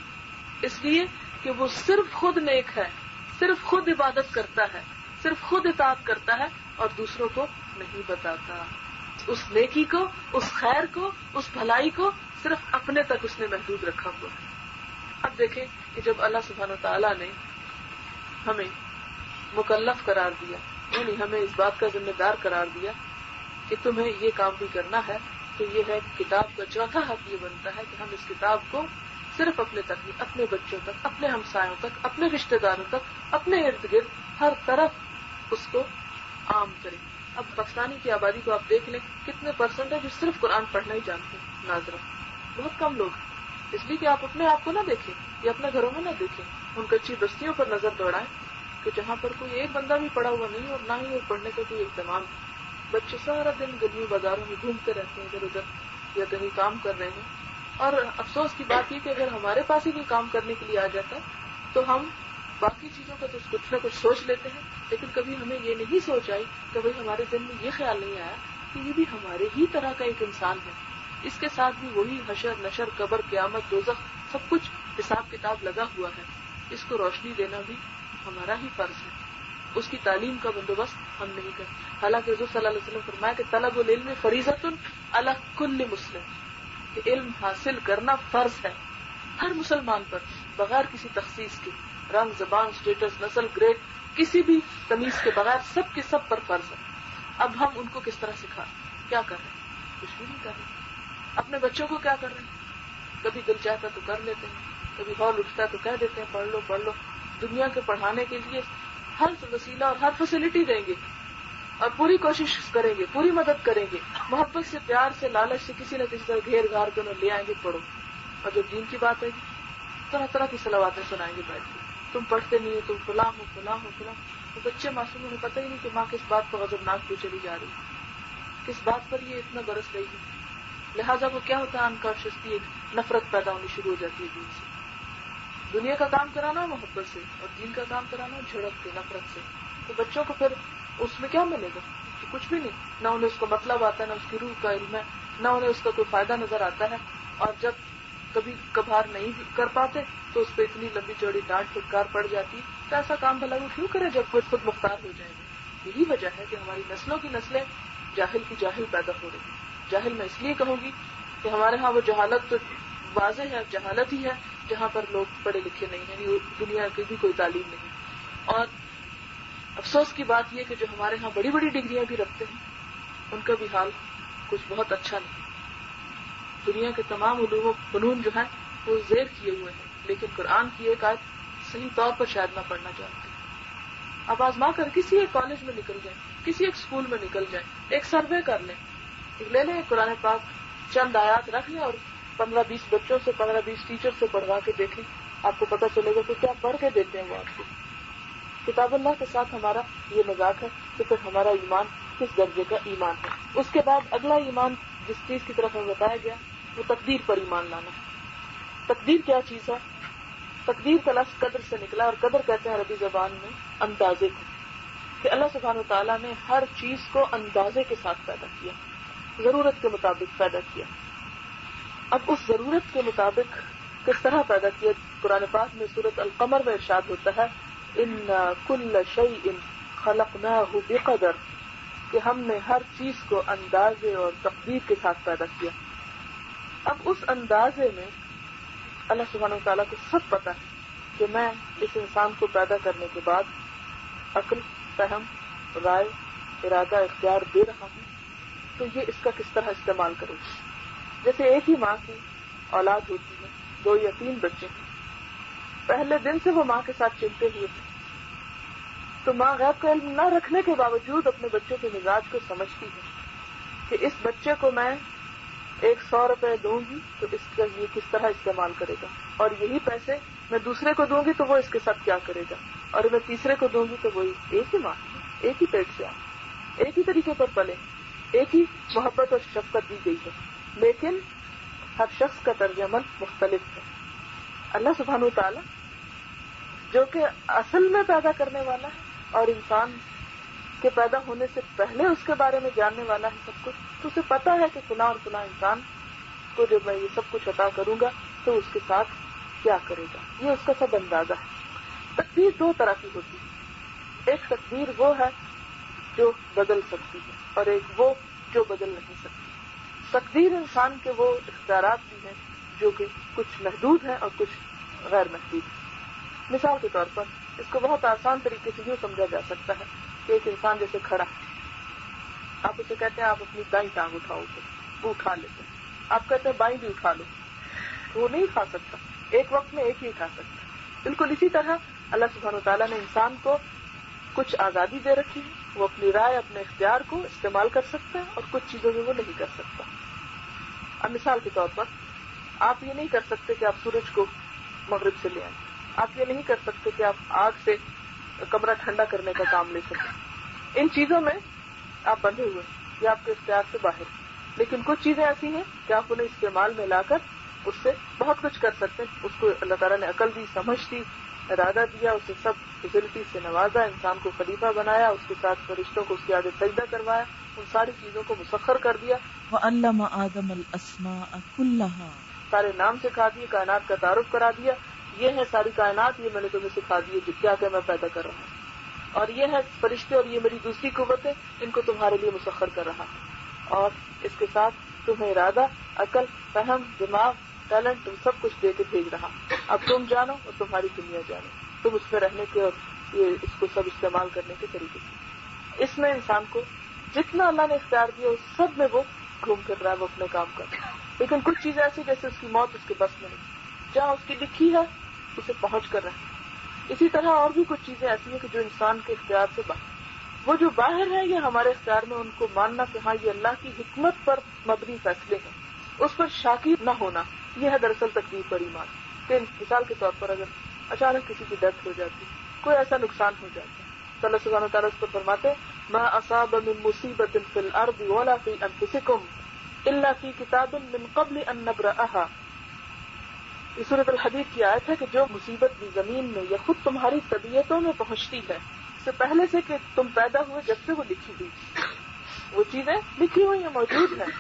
اس لیے کہ وہ صرف خود نیک ہے، صرف خود عبادت کرتا ہے، صرف خود اطاعت کرتا ہے اور دوسروں کو نہیں بتاتا۔ اس نیکی کو، اس خیر کو، اس بھلائی کو صرف اپنے تک اس نے محدود رکھا ہوا ہے۔ اب دیکھیں کہ جب اللہ سبحانہ وتعالیٰ نے ہمیں مکلف قرار دیا، یعنی ہمیں اس بات کا ذمہ دار قرار دیا کہ تمہیں یہ کام بھی کرنا ہے، تو یہ ہے کتاب کا چوتھا حق یہ بنتا ہے کہ ہم اس کتاب کو صرف اپنے تک نہیں، اپنے بچوں تک، اپنے ہمسایوں تک، اپنے رشتہ داروں تک، اپنے ارد گرد ہر طرف اس کو عام کریں۔ اب پاکستانی کی آبادی کو آپ دیکھ لیں کتنے پرسنٹ ہے جو صرف قرآن پڑھنا ہی جانتے ہیں، ناظرہ بہت کم لوگ ہیں۔ اس لیے کہ آپ اپنے آپ کو نہ دیکھیں یا اپنے گھروں میں نہ دیکھیں، ان کچی بستیوں پر نظر دوڑائیں کہ جہاں پر کوئی ایک بندہ بھی پڑا ہوا نہیں اور نہ ہی وہ پڑھنے کا کوئی اہتمام ہے۔ بچے سارا دن گلیوں بازاروں میں گھومتے رہتے ہیں ادھر ادھر یا کہیں کام کر رہے ہیں، اور افسوس کی بات یہ کہ اگر ہمارے پاس ہی کوئی کام کرنے کے لیے آ جاتا ہے تو ہم باقی چیزوں کا تو کچھ نہ کچھ سوچ لیتے ہیں، لیکن کبھی ہمیں یہ نہیں سوچ آئی، کبھی ہمارے دل میں یہ خیال نہیں آیا کہ یہ بھی ہمارے ہی طرح کا ایک انسان ہے، اس کے ساتھ بھی وہی حشر نشر قبر قیامت دوزخ سب کچھ حساب کتاب لگا ہوا ہے، اس کو روشنی دینا بھی ہمارا ہی فرض ہے۔ اس کی تعلیم کا بندوبست ہم نہیں کرتے. حالانکہ حضور صلی اللہ علیہ وسلم فرمایا کہ طلب العلم فریضۃ علی کل مسلم، کہ علم حاصل کرنا فرض ہے ہر مسلمان پر بغیر کسی تخصیص کے، رنگ، زبان، اسٹیٹس، نسل، گریڈ، کسی بھی تمیز کے بغیر سب کے سب پر فرض ہے. اب ہم ان کو کس طرح سکھائیں؟ کیا کر رہے ہیں؟ کچھ بھی نہیں کر رہے. اپنے بچوں کو کیا کر رہے ہیں؟ کبھی دل چاہتا تو کر لیتے ہیں، کبھی ہال اٹھتا ہے تو کہہ دیتے ہیں پڑھ لو پڑھ لو. دنیا کے پڑھانے کے لیے ہر وسیلہ اور ہر فیسلٹی دیں گے اور پوری کوشش کریں گے، پوری مدد کریں گے، محبت سے، پیار سے، لالچ سے کسی نہ کسی طرح گھیر گھار کے انہیں لے آئیں گے پڑھو. اور جب دین کی بات آئے گی طرح طرح کی صلواتیں سنائیں گے بیٹھ کے، تم پڑھتے نہیں ہو، تم فلاں ہو فلاں ہو فلاں. تو بچے معصوم، انہیں پتہ ہی نہیں کہ ماں کس بات پر غضبناک کیوں چلی جا رہی ہے، کس بات پر یہ اتنا برس رہی ہے. لہٰذا وہ کیا ہوتا ہے، انکانشیسلی ایک نفرت پیدا ہونی شروع ہو جاتی ہے دین سے. دنیا کا کام کرانا محبت سے اور دین کا کام کرانا جھڑپ سے، نفرت سے. تو بچوں کو پھر اس میں کیا ملے گا؟ کچھ بھی نہیں. نہ انہیں اس کا مطلب آتا ہے، نہ اس کی روح کا علم ہے، نہ انہیں اس کا کوئی فائدہ نظر آتا ہے. اور جب کبھی کبھار نہیں کر پاتے تو اس پہ اتنی لمبی چوڑی ڈانٹ پھٹکار پڑ جاتی. تو ایسا کام بھلا وہ کیوں کرے جب خود مختار ہو جائیں گے؟ یہی وجہ ہے کہ ہماری نسلوں کی نسلیں جاہل کی جاہل پیدا ہو رہی ہیں. جاہل میں اس لیے کہوں گی کہ ہمارے ہاں وہ جہالت تو واضح ہے، جہالت ہی ہے جہاں پر لوگ پڑھے لکھے نہیں ہیں، یعنی دنیا کی بھی کوئی تعلیم نہیں. اور افسوس کی بات یہ کہ جو ہمارے ہاں بڑی بڑی ڈگریاں بھی رکھتے ہیں ان کا بھی حال کچھ بہت اچھا نہیں. دنیا کے تمام علوم و فنون جو ہیں وہ زیر کیے ہوئے ہیں، لیکن قرآن کی ایک آیت صحیح طور پر شاید نہ پڑھنا چاہتے. اب آزما کر کسی ایک کالج میں نکل جائیں، کسی ایک اسکول میں نکل جائیں، ایک سروے کر لیں، لے لیں قرآن پاک، چند آیات رکھ لیں اور 15-20 بچوں سے، 15-20 ٹیچر سے پڑھوا کے دیکھیں. آپ کو پتہ چلے گا کہ کیا پڑھ کے دیتے ہیں وہ آپ کو. کتاب اللہ کے ساتھ ہمارا یہ مذاق ہے کہ پھر ہمارا ایمان کس درجے کا ایمان ہے. اس کے بعد اگلا ایمان جس چیز کی طرف ہمیں بتایا گیا وہ تقدیر پر ایمان لانا. تقدیر کیا چیز ہے؟ تقدیر کا لفظ قدر سے نکلا، اور قدر کہتے ہیں عربی زبان میں اندازے کو، کہ اللہ سبحانہ وتعالیٰ نے ہر چیز کو اندازے کے ساتھ پیدا کیا، ضرورت کے مطابق پیدا کیا. اب اس ضرورت کے مطابق کس طرح پیدا کیا؟ قرآن پاک میں سورۃ القمر میں ارشاد ہوتا ہے اِنَّا كُلَّ شَيْءٍ خَلَقْنَاهُ بِقَدَرٍ، کہ ہم نے ہر چیز کو اندازے اور تقدیر کے ساتھ پیدا کیا. اب اس اندازے میں اللہ سبحانہ وتعالیٰ کو سب پتا ہے کہ میں اس انسان کو پیدا کرنے کے بعد عقل، فہم، رائے، ارادہ، اختیار دے رہا ہوں، تو یہ اس کا کس طرح استعمال کرے گی. جیسے ایک ہی ماں کی اولاد ہوتی ہے، 2 یا 3 بچے ہیں، پہلے دن سے وہ ماں کے ساتھ چلتے ہوئے ہیں، تو ماں غیب کا علم نہ رکھنے کے باوجود اپنے بچوں کے مزاج کو سمجھتی ہے کہ اس بچے کو میں 100 روپے دوں گی تو اس کا یہ کس طرح استعمال کرے گا، اور یہی پیسے میں دوسرے کو دوں گی تو وہ اس کے ساتھ کیا کرے گا، اور میں تیسرے کو دوں گی تو وہی ایک ہی ماں، ایک ہی پیٹ سے آئے، ایک ہی طریقے پر پلے، ایک ہی محبت اور شفقت دی گئی ہے، لیکن ہر شخص کا طرز عمل مختلف ہے. اللہ سبحانہ وتعالیٰ جو کہ اصل میں پیدا کرنے والا ہے اور انسان کے پیدا ہونے سے پہلے اس کے بارے میں جاننے والا ہے سب کچھ، تو اسے پتا ہے کہ فلاں اور فلاں انسان کو جب میں یہ سب کچھ عطا کروں گا تو اس کے ساتھ کیا کرے گا. یہ اس کا سب اندازہ ہے. تقدیر 2 طرح کی ہوتی ہے، ایک تقدیر وہ ہے جو بدل سکتی ہے اور ایک وہ جو بدل نہیں سکتی. تقدیر انسان کے وہ اختیارات بھی ہیں جو کہ کچھ محدود ہیں اور کچھ غیر محدود ہیں. مثال کے طور پر اس کو بہت آسان طریقے سے یوں سمجھا جا سکتا ہے کہ ایک انسان جیسے کھڑا ہے، آپ اسے کہتے ہیں آپ اپنی دائیں ٹانگ اٹھاؤ، وہ اٹھا لیتے ہیں. آپ کہتے ہیں بائیں بھی اٹھا لو، وہ نہیں اٹھا سکتا، ایک وقت میں ایک ہی اٹھا سکتا. بالکل اسی طرح اللہ سبحانہ وتعالیٰ نے انسان کو کچھ آزادی دے رکھی ہے، وہ اپنی رائے، اپنے اختیار کو استعمال کر سکتا ہے اور کچھ چیزوں میں وہ نہیں کر سکتا. اب مثال کے طور پر آپ یہ نہیں کر سکتے کہ آپ سورج کو مغرب سے لے آئیں، آپ یہ نہیں کر سکتے کہ آپ آگ سے کمرہ ٹھنڈا کرنے کا کام لے سکیں. ان چیزوں میں آپ بندھے ہوئے ہیں، یہ آپ کے اختیار سے باہر. لیکن کچھ چیزیں ایسی ہیں کہ آپ انہیں استعمال میں لا کر اس سے بہت کچھ کر سکتے ہیں. اس کو اللہ تعالیٰ نے عقل دی، سمجھ دی، ارادہ دیا، اسے سب فیسلٹی سے نوازا، انسان کو خلیفہ بنایا، اس کے ساتھ فرشتوں کو اس کے آگے سجدہ کروایا، ان ساری چیزوں کو مسخر کر دیا. وَعَلَّمَ آدَمَ الْأَسْمَاءَ كُلَّهَا، سارے نام سکھا دیے، کائنات کا تعارف کرا دیا. یہ ہے ساری کائنات، یہ میں نے تمہیں سکھا دی ہے کیا کہ میں پیدا کر رہا ہوں. اور یہ ہے فرشتے اور یہ میری دوسری قوتیں، ان کو تمہارے لیے مسخر کر رہا اور اس کے ساتھ تمہیں ارادہ، عقل، فہم، دماغ، ٹیلنٹ سب کچھ دے کے بھیج رہا. اب تم جانو اور تمہاری دنیا جانو، تم اس میں رہنے کے اور یہ اس کو سب استعمال کرنے کے طریقے سے. اس میں انسان کو جتنا اللہ نے اختیار دیا اس سب میں وہ گھوم پھر رہا ہے، وہ اپنے کام کر رہا ہے. لیکن کچھ چیزیں ایسی جیسے اس کی موت اس کے بس میں نہیں، جہاں اس کی لکھی ہے اسے پہنچ کر رہے. اسی طرح اور بھی کچھ چیزیں ایسی ہیں کہ جو انسان کے اختیار سے باہر، وہ جو باہر ہے یہ ہمارے اختیار میں، ان کو ماننا کہ ہاں یہ اللہ کی حکمت پر مبنی فیصلے ہیں، اس پر شاکی نہ ہونا، یہ ہے دراصل تقدیر پر ایمان. کہ مثال کے طور پر اگر اچانک کسی کی ڈیتھ ہو جاتی، کوئی ایسا نقصان ہو جاتا تو اللہ سبحانہ وتعالیٰ اس پر فرماتے ما اصاب من مصیبت فی الارض ولا فی انفسکم الا فی کتاب من قبل ان نبرأها. یہ سورۃ الحدید کی آیت ہے کہ جو مصیبت بھی زمین میں یا خود تمہاری طبیعتوں میں پہنچتی ہے اس سے پہلے سے کہ تم پیدا ہوئے جب سے وہ لکھی ہوئی، وہ چیزیں لکھی ہوئی ہیں، موجود ہیں.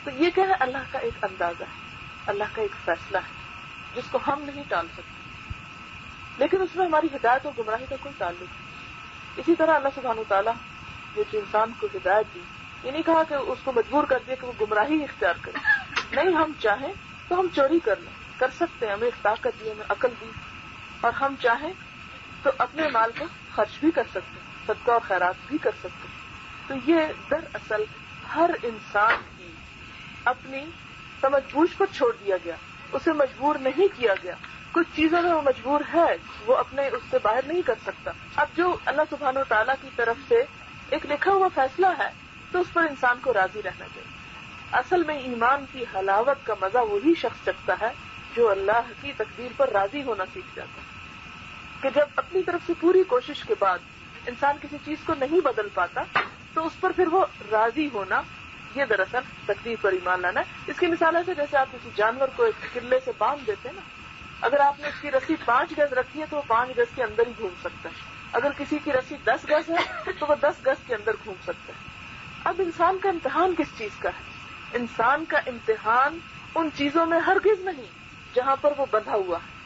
تو یہ کیا ہے؟ اللہ کا ایک اندازہ ہے، اللہ کا ایک فیصلہ ہے جس کو ہم نہیں ٹال سکتے، لیکن اس میں ہماری ہدایت اور گمراہی کا کوئی تعلق نہیں. اسی طرح اللہ سبحانہ وتعالیٰ نے جو انسان کو ہدایت دی، یہ نہیں کہا کہ اس کو مجبور کر دیا کہ وہ گمراہی اختیار کرے. نہیں، ہم چاہیں تو ہم چوری کر لیں، کر سکتے ہیں، ہمیں طاقت دی، ہمیں عقل دی، اور ہم چاہیں تو اپنے مال کو خرچ بھی کر سکتے ہیں، صدقہ اور خیرات بھی کر سکتے ہیں. تو یہ دراصل ہر انسان کی اپنی سمجھ بوجھ پر چھوڑ دیا گیا، اسے مجبور نہیں کیا گیا. کچھ چیزوں میں وہ مجبور ہے، وہ اپنے اس سے باہر نہیں کر سکتا. اب جو اللہ سبحانہ وتعالیٰ کی طرف سے ایک لکھا ہوا فیصلہ ہے تو اس پر انسان کو راضی رہنا چاہیے. اصل میں ایمان کی حلاوت کا مزہ وہی شخص چکھتا ہے جو اللہ کی تقدیر پر راضی ہونا سیکھ جاتا ہے. کہ جب اپنی طرف سے پوری کوشش کے بعد انسان کسی چیز کو نہیں بدل پاتا تو اس پر پھر وہ راضی ہونا، یہ دراصل تقدیر پر ایمان لانا ہے. اس کی مثال ہے جیسے آپ کسی جانور کو ایک قلعے سے باندھ دیتے ہیں نا، اگر آپ نے اس کی رسی 5 گز رکھی ہے تو وہ 5 گز کے اندر ہی گھوم سکتا ہے. اگر کسی کی رسی 10 گز ہے تو وہ 10 گز کے اندر گھوم سکتا ہے. اب انسان کا امتحان کس چیز کا ہے؟ انسان کا امتحان ان چیزوں میں ہرگز نہیں جہاں پر وہ بندھا ہوا ہے.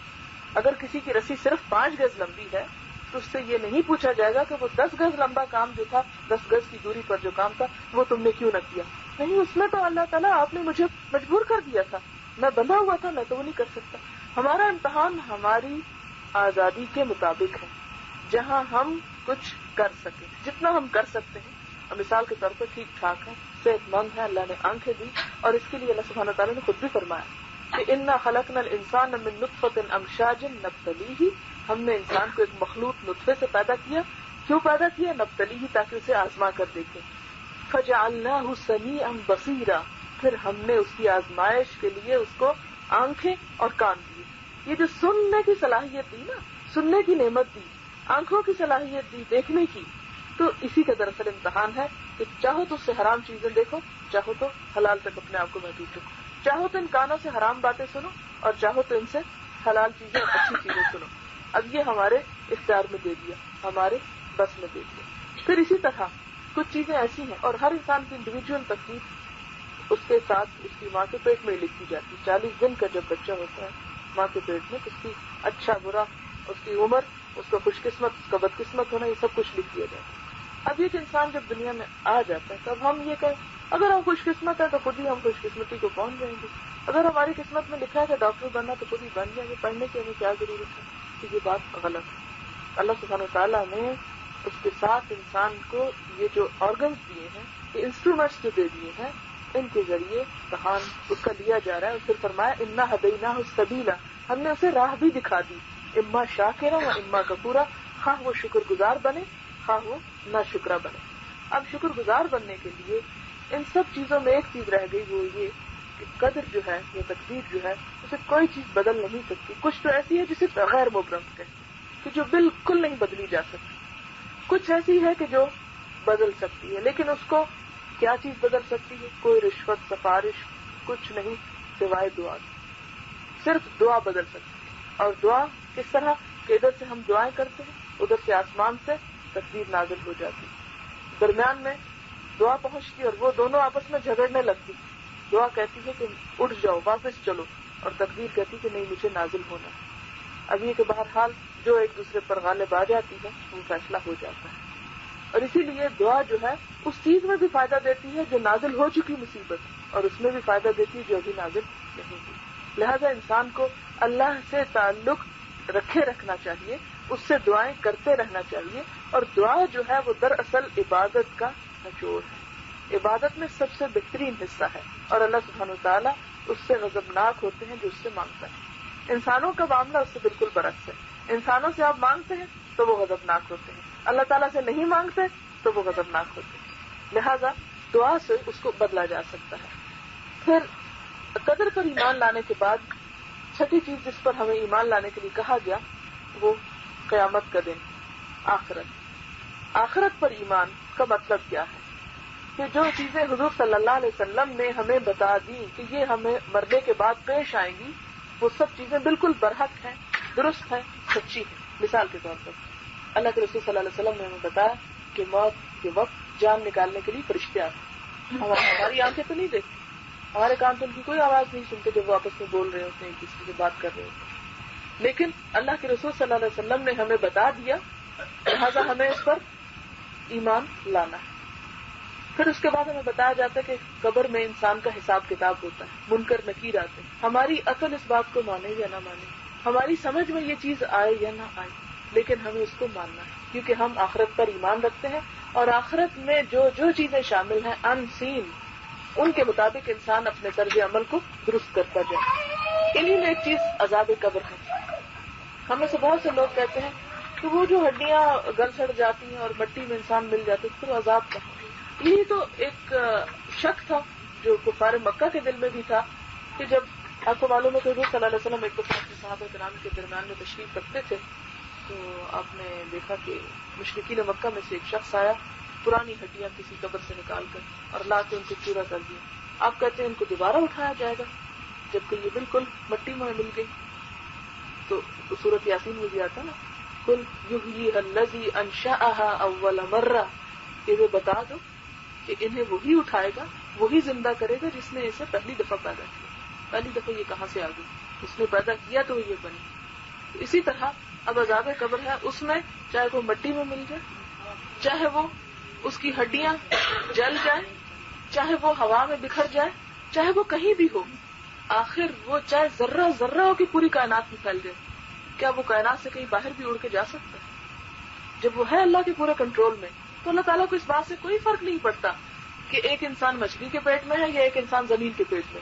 اگر کسی کی رسی صرف 5 گز لمبی ہے تو اس سے یہ نہیں پوچھا جائے گا کہ وہ 10 گز لمبا کام جو تھا، 10 گز کی دوری پر جو کام تھا وہ تم نے کیوں نہ کیا. نہیں، اس میں تو اللہ تعالیٰ آپ نے مجھے مجبور کر دیا تھا، میں بندھا ہوا تھا، میں تو وہ نہیں کر سکتا. ہمارا امتحان ہماری آزادی کے مطابق ہے، جہاں ہم کچھ کر سکیں، جتنا ہم کر سکتے ہیں. مثال کے طور پر ٹھیک ٹھاک ہے، صحت مند ہے، اللہ نے آنکھیں دی، اور اس کے لیے اللہ سبحانہ تعالیٰ نے خود بھی فرمایا کہ انا خلقنا الانسان من نطفۃ امشاج نبتلیہ، ہم نے انسان کو ایک مخلوط نطفے سے پیدا کیا. کیوں پیدا کیا؟ نبتلیہ، تاکہ اسے آزما کر دیکھیں. فجعلناہ سمیعا بصیرا، پھر ہم نے اس کی آزمائش کے لیے اس کو آنکھیں اور کان دیے. یہ جو سننے کی صلاحیت دی نا، سننے کی نعمت دی، آنکھوں کی صلاحیت دی دیکھنے کی، تو اسی کا دراصل امتحان ہے کہ چاہو تو اس سے حرام چیزیں دیکھو، چاہو تو حلال تک اپنے آپ کو محدود رکھو، چاہو تو ان کانوں سے حرام باتیں سنو اور چاہو تو ان سے حلال چیزیں اور اچھی چیزیں سنو. اب یہ ہمارے اختیار میں دے دیا، ہمارے بس میں دے دیا. پھر اسی طرح کچھ چیزیں ایسی ہیں، اور ہر انسان کی انڈیویجول تقدیر اس کے ساتھ اس کی ماں کے پیٹ میں لکھی جاتی. 40 دن کا جب بچہ ہوتا ہے ماں کے پیٹ میں، اس کی اچھا برا، اس کی عمر، اس کا خوش قسمت، اس کا بد قسمت ہونا، یہ سب کچھ لکھ دیا جاتا ہے. اب ایک انسان جب دنیا میں آ جاتا ہے تب ہم یہ کہیں اگر ہم خوش قسمت ہیں تو خود ہی ہم خوش قسمتی کو پہنچ جائیں گے، اگر ہماری قسمت میں لکھا ہے کہ ڈاکٹر بننا تو خود ہی بن جائیں گے، پڑھنے کی ہمیں کیا ضرورت ہے. تو یہ بات غلط ہے. اللہ سبحانہ وتعالیٰ نے اس کے ساتھ انسان کو یہ جو آرگنز دیے ہیں، یہ انسٹرومنٹس جو دے دیے ہیں، ان کے ذریعے امتحان اس کا لیا جا رہا ہے. اور پھر فرمایا انا ہدیناہ السبیل، ہم نے اسے راہ بھی دکھا دی، اما شاکرا و اما کفورا، خواہ وہ شکر گزار بنے خواہ وہ نہ شکرا بنے. اب شکر گزار بننے کے لیے ان سب چیزوں میں ایک چیز رہ گئی، وہ یہ کہ قدر جو ہے یا تقدیر جو ہے اسے کوئی چیز بدل نہیں سکتی. کچھ تو ایسی ہے جسے غیر مبرم ہے کہ جو بالکل نہیں بدلی جا سکتی، کچھ ایسی ہے کہ جو بدل سکتی ہے، لیکن اس کو کیا چیز بدل سکتی ہے؟ کوئی رشوت، سفارش کچھ نہیں سوائے دعا. صرف دعا بدل سکتی ہے. اور دعا کس طرح کہ ادھر سے ہم دعائیں کرتے ہیں، ادھر سے آسمان سے تقدیر نازل ہو جاتی، درمیان میں دعا پہنچتی اور وہ دونوں آپس میں جھگڑنے لگتی. دعا کہتی ہے کہ اٹھ جاؤ، واپس چلو، اور تقدیر کہتی کہ نہیں، مجھے نازل ہونا ہے. اب یہ کہ بہرحال جو ایک دوسرے پر غالب آ جاتی ہے وہ فیصلہ ہو جاتا ہے. اور اسی لیے دعا جو ہے اس چیز میں بھی فائدہ دیتی ہے جو نازل ہو چکی مصیبت، اور اس میں بھی فائدہ دیتی ہے جو ابھی نازل نہیں ہوئی. لہذا انسان کو اللہ سے تعلق رکھنا چاہیے، اس سے دعائیں کرتے رہنا چاہیے. اور دعا جو ہے وہ دراصل عبادت کا نچوڑ ہے، عبادت میں سب سے بہترین حصہ ہے. اور اللہ سبحانہ وتعالیٰ اس سے غضبناک ہوتے ہیں جو اس سے مانگتا ہے. انسانوں کا معاملہ اس سے بالکل برعکس ہے. انسانوں سے آپ مانگتے ہیں تو وہ غضبناک ہوتے ہیں، اللہ تعالیٰ سے نہیں مانگتے تو وہ غضبناک ہوتے ہیں. لہذا دعا سے اس کو بدلا جا سکتا ہے. پھر قدر پر ایمان لانے کے بعد چھٹی چیز جس پر ہمیں ایمان لانے کے لیے کہا گیا وہ قیامت کا دن، آخرت. آخرت پر ایمان کا مطلب کیا ہے؟ کہ جو چیزیں حضور صلی اللہ علیہ وسلم نے ہمیں بتا دی کہ یہ ہمیں مرنے کے بعد پیش آئیں گی، وہ سب چیزیں بالکل برحق ہیں، درست ہیں، سچی ہیں. مثال کے طور پر اللہ کے رسول صلی اللہ علیہ وسلم نے ہمیں بتایا کہ موت کے وقت جان نکالنے کے لیے فرشتے آتے ہیں. ہماری آنکھیں تو نہیں دیکھتی، ہمارے کان تو ان کی کوئی آواز نہیں سنتے جب وہ آپس میں بول رہے ہوتے ہیں، کسی سے بات کر رہے ہوتے ہیں، لیکن اللہ کے رسول صلی اللہ علیہ وسلم نے ہمیں بتا دیا، لہذا ہمیں اس پر ایمان لانا ہے. پھر اس کے بعد ہمیں بتایا جاتا ہے کہ قبر میں انسان کا حساب کتاب ہوتا ہے، منکر نکیر آتے ہیں. ہماری عقل اس بات کو مانے یا نہ مانے، ہماری سمجھ میں یہ چیز آئے یا نہ آئے، لیکن ہمیں اس کو ماننا ہے کیونکہ ہم آخرت پر ایمان رکھتے ہیں. اور آخرت میں جو چیزیں شامل ہیں ان سین، ان کے مطابق انسان اپنے طرز عمل کو درست کرتا جائے. انہی میں ایک چیز عذاب قبر ہے. ہمیں سے بہت سے لوگ کہتے ہیں کہ وہ جو ہڈیاں گل سڑ جاتی ہیں اور مٹی میں انسان مل جاتے ہیں پھر عذاب کہاں. یہی تو ایک شک تھا جو کفار مکہ کے دل میں بھی تھا کہ جب آپ کو معلوم ہے کہ حضور صلی اللہ علیہ وسلم ایک دفعہ اپنے صحابہ کرام کے درمیان میں تشریف رکھتے تھے تو آپ نے دیکھا کہ مشرکین مکہ میں سے ایک شخص آیا، پرانی ہڈیاں کسی قبر سے نکال کر اور لا کے ان کو چورا کر دیا. آپ کہتے ہیں ان کو دوبارہ اٹھایا جائے گا جبکہ یہ بالکل مٹی میں مل گئی. تو سورۃ یاسین میں بھی آتا نا، قل یحییھا الذی انشأھا اول مرہ، یہ بتا دو کہ انہیں وہی اٹھائے گا، وہی زندہ کرے گا جس نے اسے پہلی دفعہ پیدا کیا. پہلی دفعہ یہ کہاں سے آ گئی؟ اس نے پیدا کیا تو یہ بنی. اسی طرح اب عذاب قبر ہے، اس میں چاہے وہ مٹی میں مل جائے، چاہے وہ اس کی ہڈیاں جل جائیں، چاہے وہ ہوا میں بکھر جائے، چاہے وہ کہیں بھی ہو، آخر وہ چاہے ذرہ ذرہ ہو کہ پوری کائنات میں پھیل جائے، کیا وہ کائنات سے کہیں باہر بھی اڑ کے جا سکتا ہے؟ جب وہ ہے اللہ کے پورے کنٹرول میں تو اللہ تعالیٰ کو اس بات سے کوئی فرق نہیں پڑتا کہ ایک انسان مچھلی کے پیٹ میں ہے یا ایک انسان زمین کے پیٹ میں.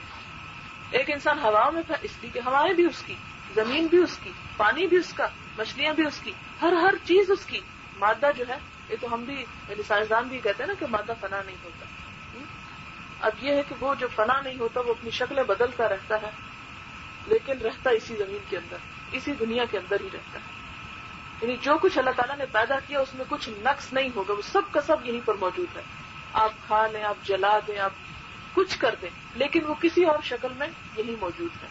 ایک انسان ہوا میں اس لیے کہ ہوائیں بھی اس کی، زمین بھی اس کی، پانی بھی اس کا، مچھلیاں بھی اس کی، ہر چیز اس کی. مادہ جو ہے یہ تو ہم بھی یعنی سائنسدان بھی کہتے ہیں نا کہ مادہ فنا نہیں ہوتا. اب یہ ہے کہ وہ جو فنا نہیں ہوتا وہ اپنی شکلیں بدلتا رہتا ہے لیکن رہتا اسی زمین کے اندر، اسی دنیا کے اندر ہی رہتا ہے. یعنی جو کچھ اللہ تعالیٰ نے پیدا کیا اس میں کچھ نقص نہیں ہوگا، وہ سب کا سب یہیں پر موجود ہے. آپ کھا لیں، آپ جلا دیں، آپ کچھ کر دیں، لیکن وہ کسی اور شکل میں یہی موجود ہے.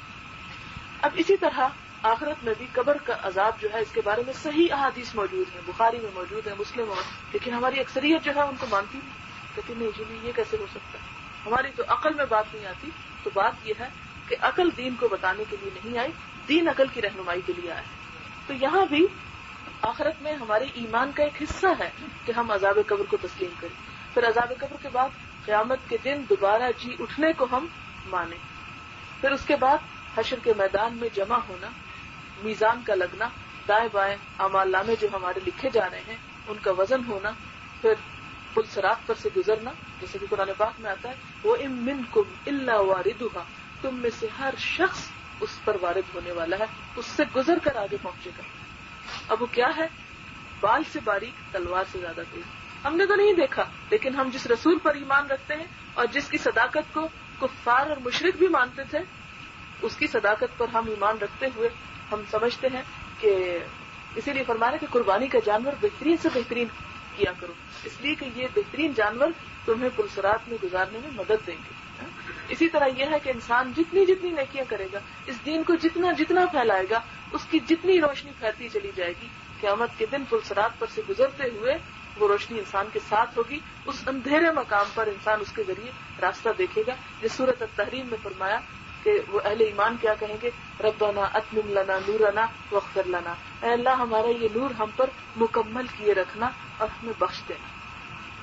اب اسی طرح آخرت میں بھی قبر کا عذاب جو ہے اس کے بارے میں صحیح احادیث موجود ہیں، بخاری میں موجود ہے، مسلم میں، لیکن ہماری اکثریت جو ہے ان کو مانتی نہیں، لیکن نہیں جی یہ کیسے ہو سکتا ہے، ہماری تو عقل میں بات نہیں آتی. تو بات یہ ہے کہ عقل دین کو بتانے کے لیے نہیں آئی، دین عقل کی رہنمائی کے لیے آیا ہے. تو یہاں بھی آخرت میں ہمارے ایمان کا ایک حصہ ہے کہ ہم عذاب قبر کو تسلیم کریں. پھر عذاب قبر کے بعد قیامت کے دن دوبارہ جی اٹھنے کو ہم مانیں. پھر اس کے بعد حشر کے میدان میں جمع ہونا، میزان کا لگنا، دائیں بائیں اعمال نامے جو ہمارے لکھے جا رہے ہیں ان کا وزن ہونا، پھر پل صراط پر سے گزرنا، جیسے کہ قرآن پاک میں آتا ہے وَإِن مِّنكُمْ إِلَّا وَارِدُهَا، تم میں سے ہر شخص اس پر وارد ہونے والا ہے، اس سے گزر کر آگے پہنچے گا. اب وہ کیا ہے؟ بال سے باریک، تلوار سے زیادہ تیز. ہم نے تو نہیں دیکھا، لیکن ہم جس رسول پر ایمان رکھتے ہیں اور جس کی صداقت کو کفار اور مشرک بھی مانتے تھے، اس کی صداقت پر ہم ایمان رکھتے ہوئے ہم سمجھتے ہیں کہ اسی لیے فرمایا کہ قربانی کا جانور بہترین سے بہترین کیا کرو، اس لیے کہ یہ بہترین جانور تمہیں پلسرات میں گزارنے میں مدد دیں گے. اسی طرح یہ ہے کہ انسان جتنی جتنی نیکیاں کرے گا، اس دین کو جتنا جتنا پھیلائے گا، اس کی جتنی روشنی پھیلتی چلی جائے گی، قیامت کے دن پلسرات پر سے گزرتے ہوئے وہ روشنی انسان کے ساتھ ہوگی. اس اندھیرے مقام پر انسان اس کے ذریعے راستہ دیکھے گا. جس سورۃ التحریم میں فرمایا کہ وہ اہل ایمان کیا کہیں گے؟ ربنا اتمم لنا نورنا واغفر لنا، اے اللہ ہمارا یہ نور ہم پر مکمل کیے رکھنا اور ہمیں بخش دینا.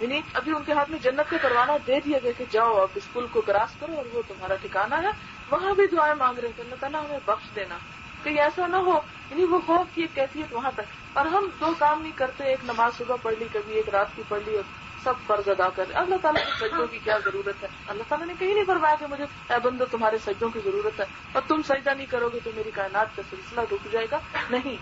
یعنی ابھی ان کے ہاتھ میں جنت کا پروانہ دے دیا گیا کہ جاؤ اب اس پل کو کراس کرو اور وہ تمہارا ٹھکانہ ہے. وہاں بھی دعائیں مانگ رہے تھے اللہ تعالیٰ ہمیں بخش دینا، کہ ایسا نہ ہو. یعنی وہ خوف کی ایک کیفیت وہاں تک. اور ہم دو کام نہیں کرتے، ایک نماز صبح پڑھ لی، کبھی ایک رات کی پڑھ لی اور سب فرض ادا کر. اللہ تعالیٰ کے سجدوں کی کیا ضرورت ہے؟ اللہ تعالیٰ نے کہیں نہیں فرمایا کہ مجھے اے بندو تمہارے سجدوں کی ضرورت ہے اور تم سجدہ نہیں کرو گے تو میری کائنات کا سلسلہ رک جائے گا. نہیں،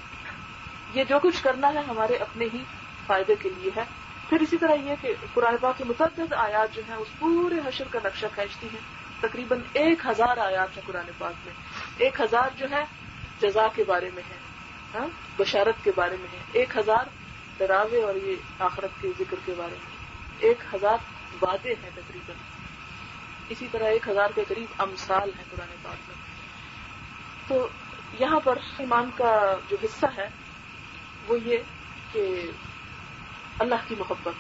یہ جو کچھ کرنا ہے ہمارے اپنے ہی فائدے کے لیے ہے. پھر اسی طرح یہ کہ قرآن پاک کی متعدد آیات جو ہیں اس پورے حشر کا نقشہ کھینچتی ہیں. تقریباً 1000 آیات ہیں قرآن پاک میں. 1000 جو ہے جزا کے بارے میں ہے، بشارت کے بارے میں ہے. 1000 ڈراوے اور یہ آخرت کے ذکر کے بارے میں. 1000 وعدے ہیں تقریباً. اسی طرح 1000 کے قریب امثال ہیں قرآن پاک میں. تو یہاں پر ایمان کا جو حصہ ہے وہ یہ کہ اللہ کی محبت.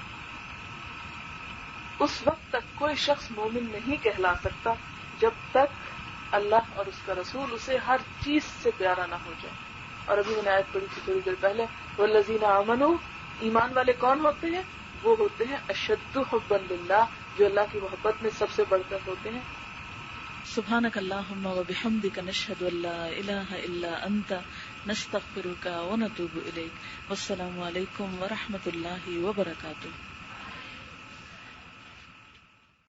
اس وقت تک کوئی شخص مومن نہیں کہلا سکتا جب تک اللہ اور اس کا رسول اسے ہر چیز سے پیارا نہ ہو جائے. اور ابھی میں نے آیت پڑھی تھی تھوڑی دیر پہلے، والذین آمنوا، ایمان والے کون ہوتے ہیں؟ وہ ہوتے ہیں اشد حبا للہ، جو اللہ کی محبت میں سب سے بڑھ کر ہوتے ہیں. سبحانک اللہم وبحمدک نشہد ان لا الہ الا انت نستغفرک ونتوب الیک. والسلام علیکم ورحمۃ اللہ وبرکاتہ.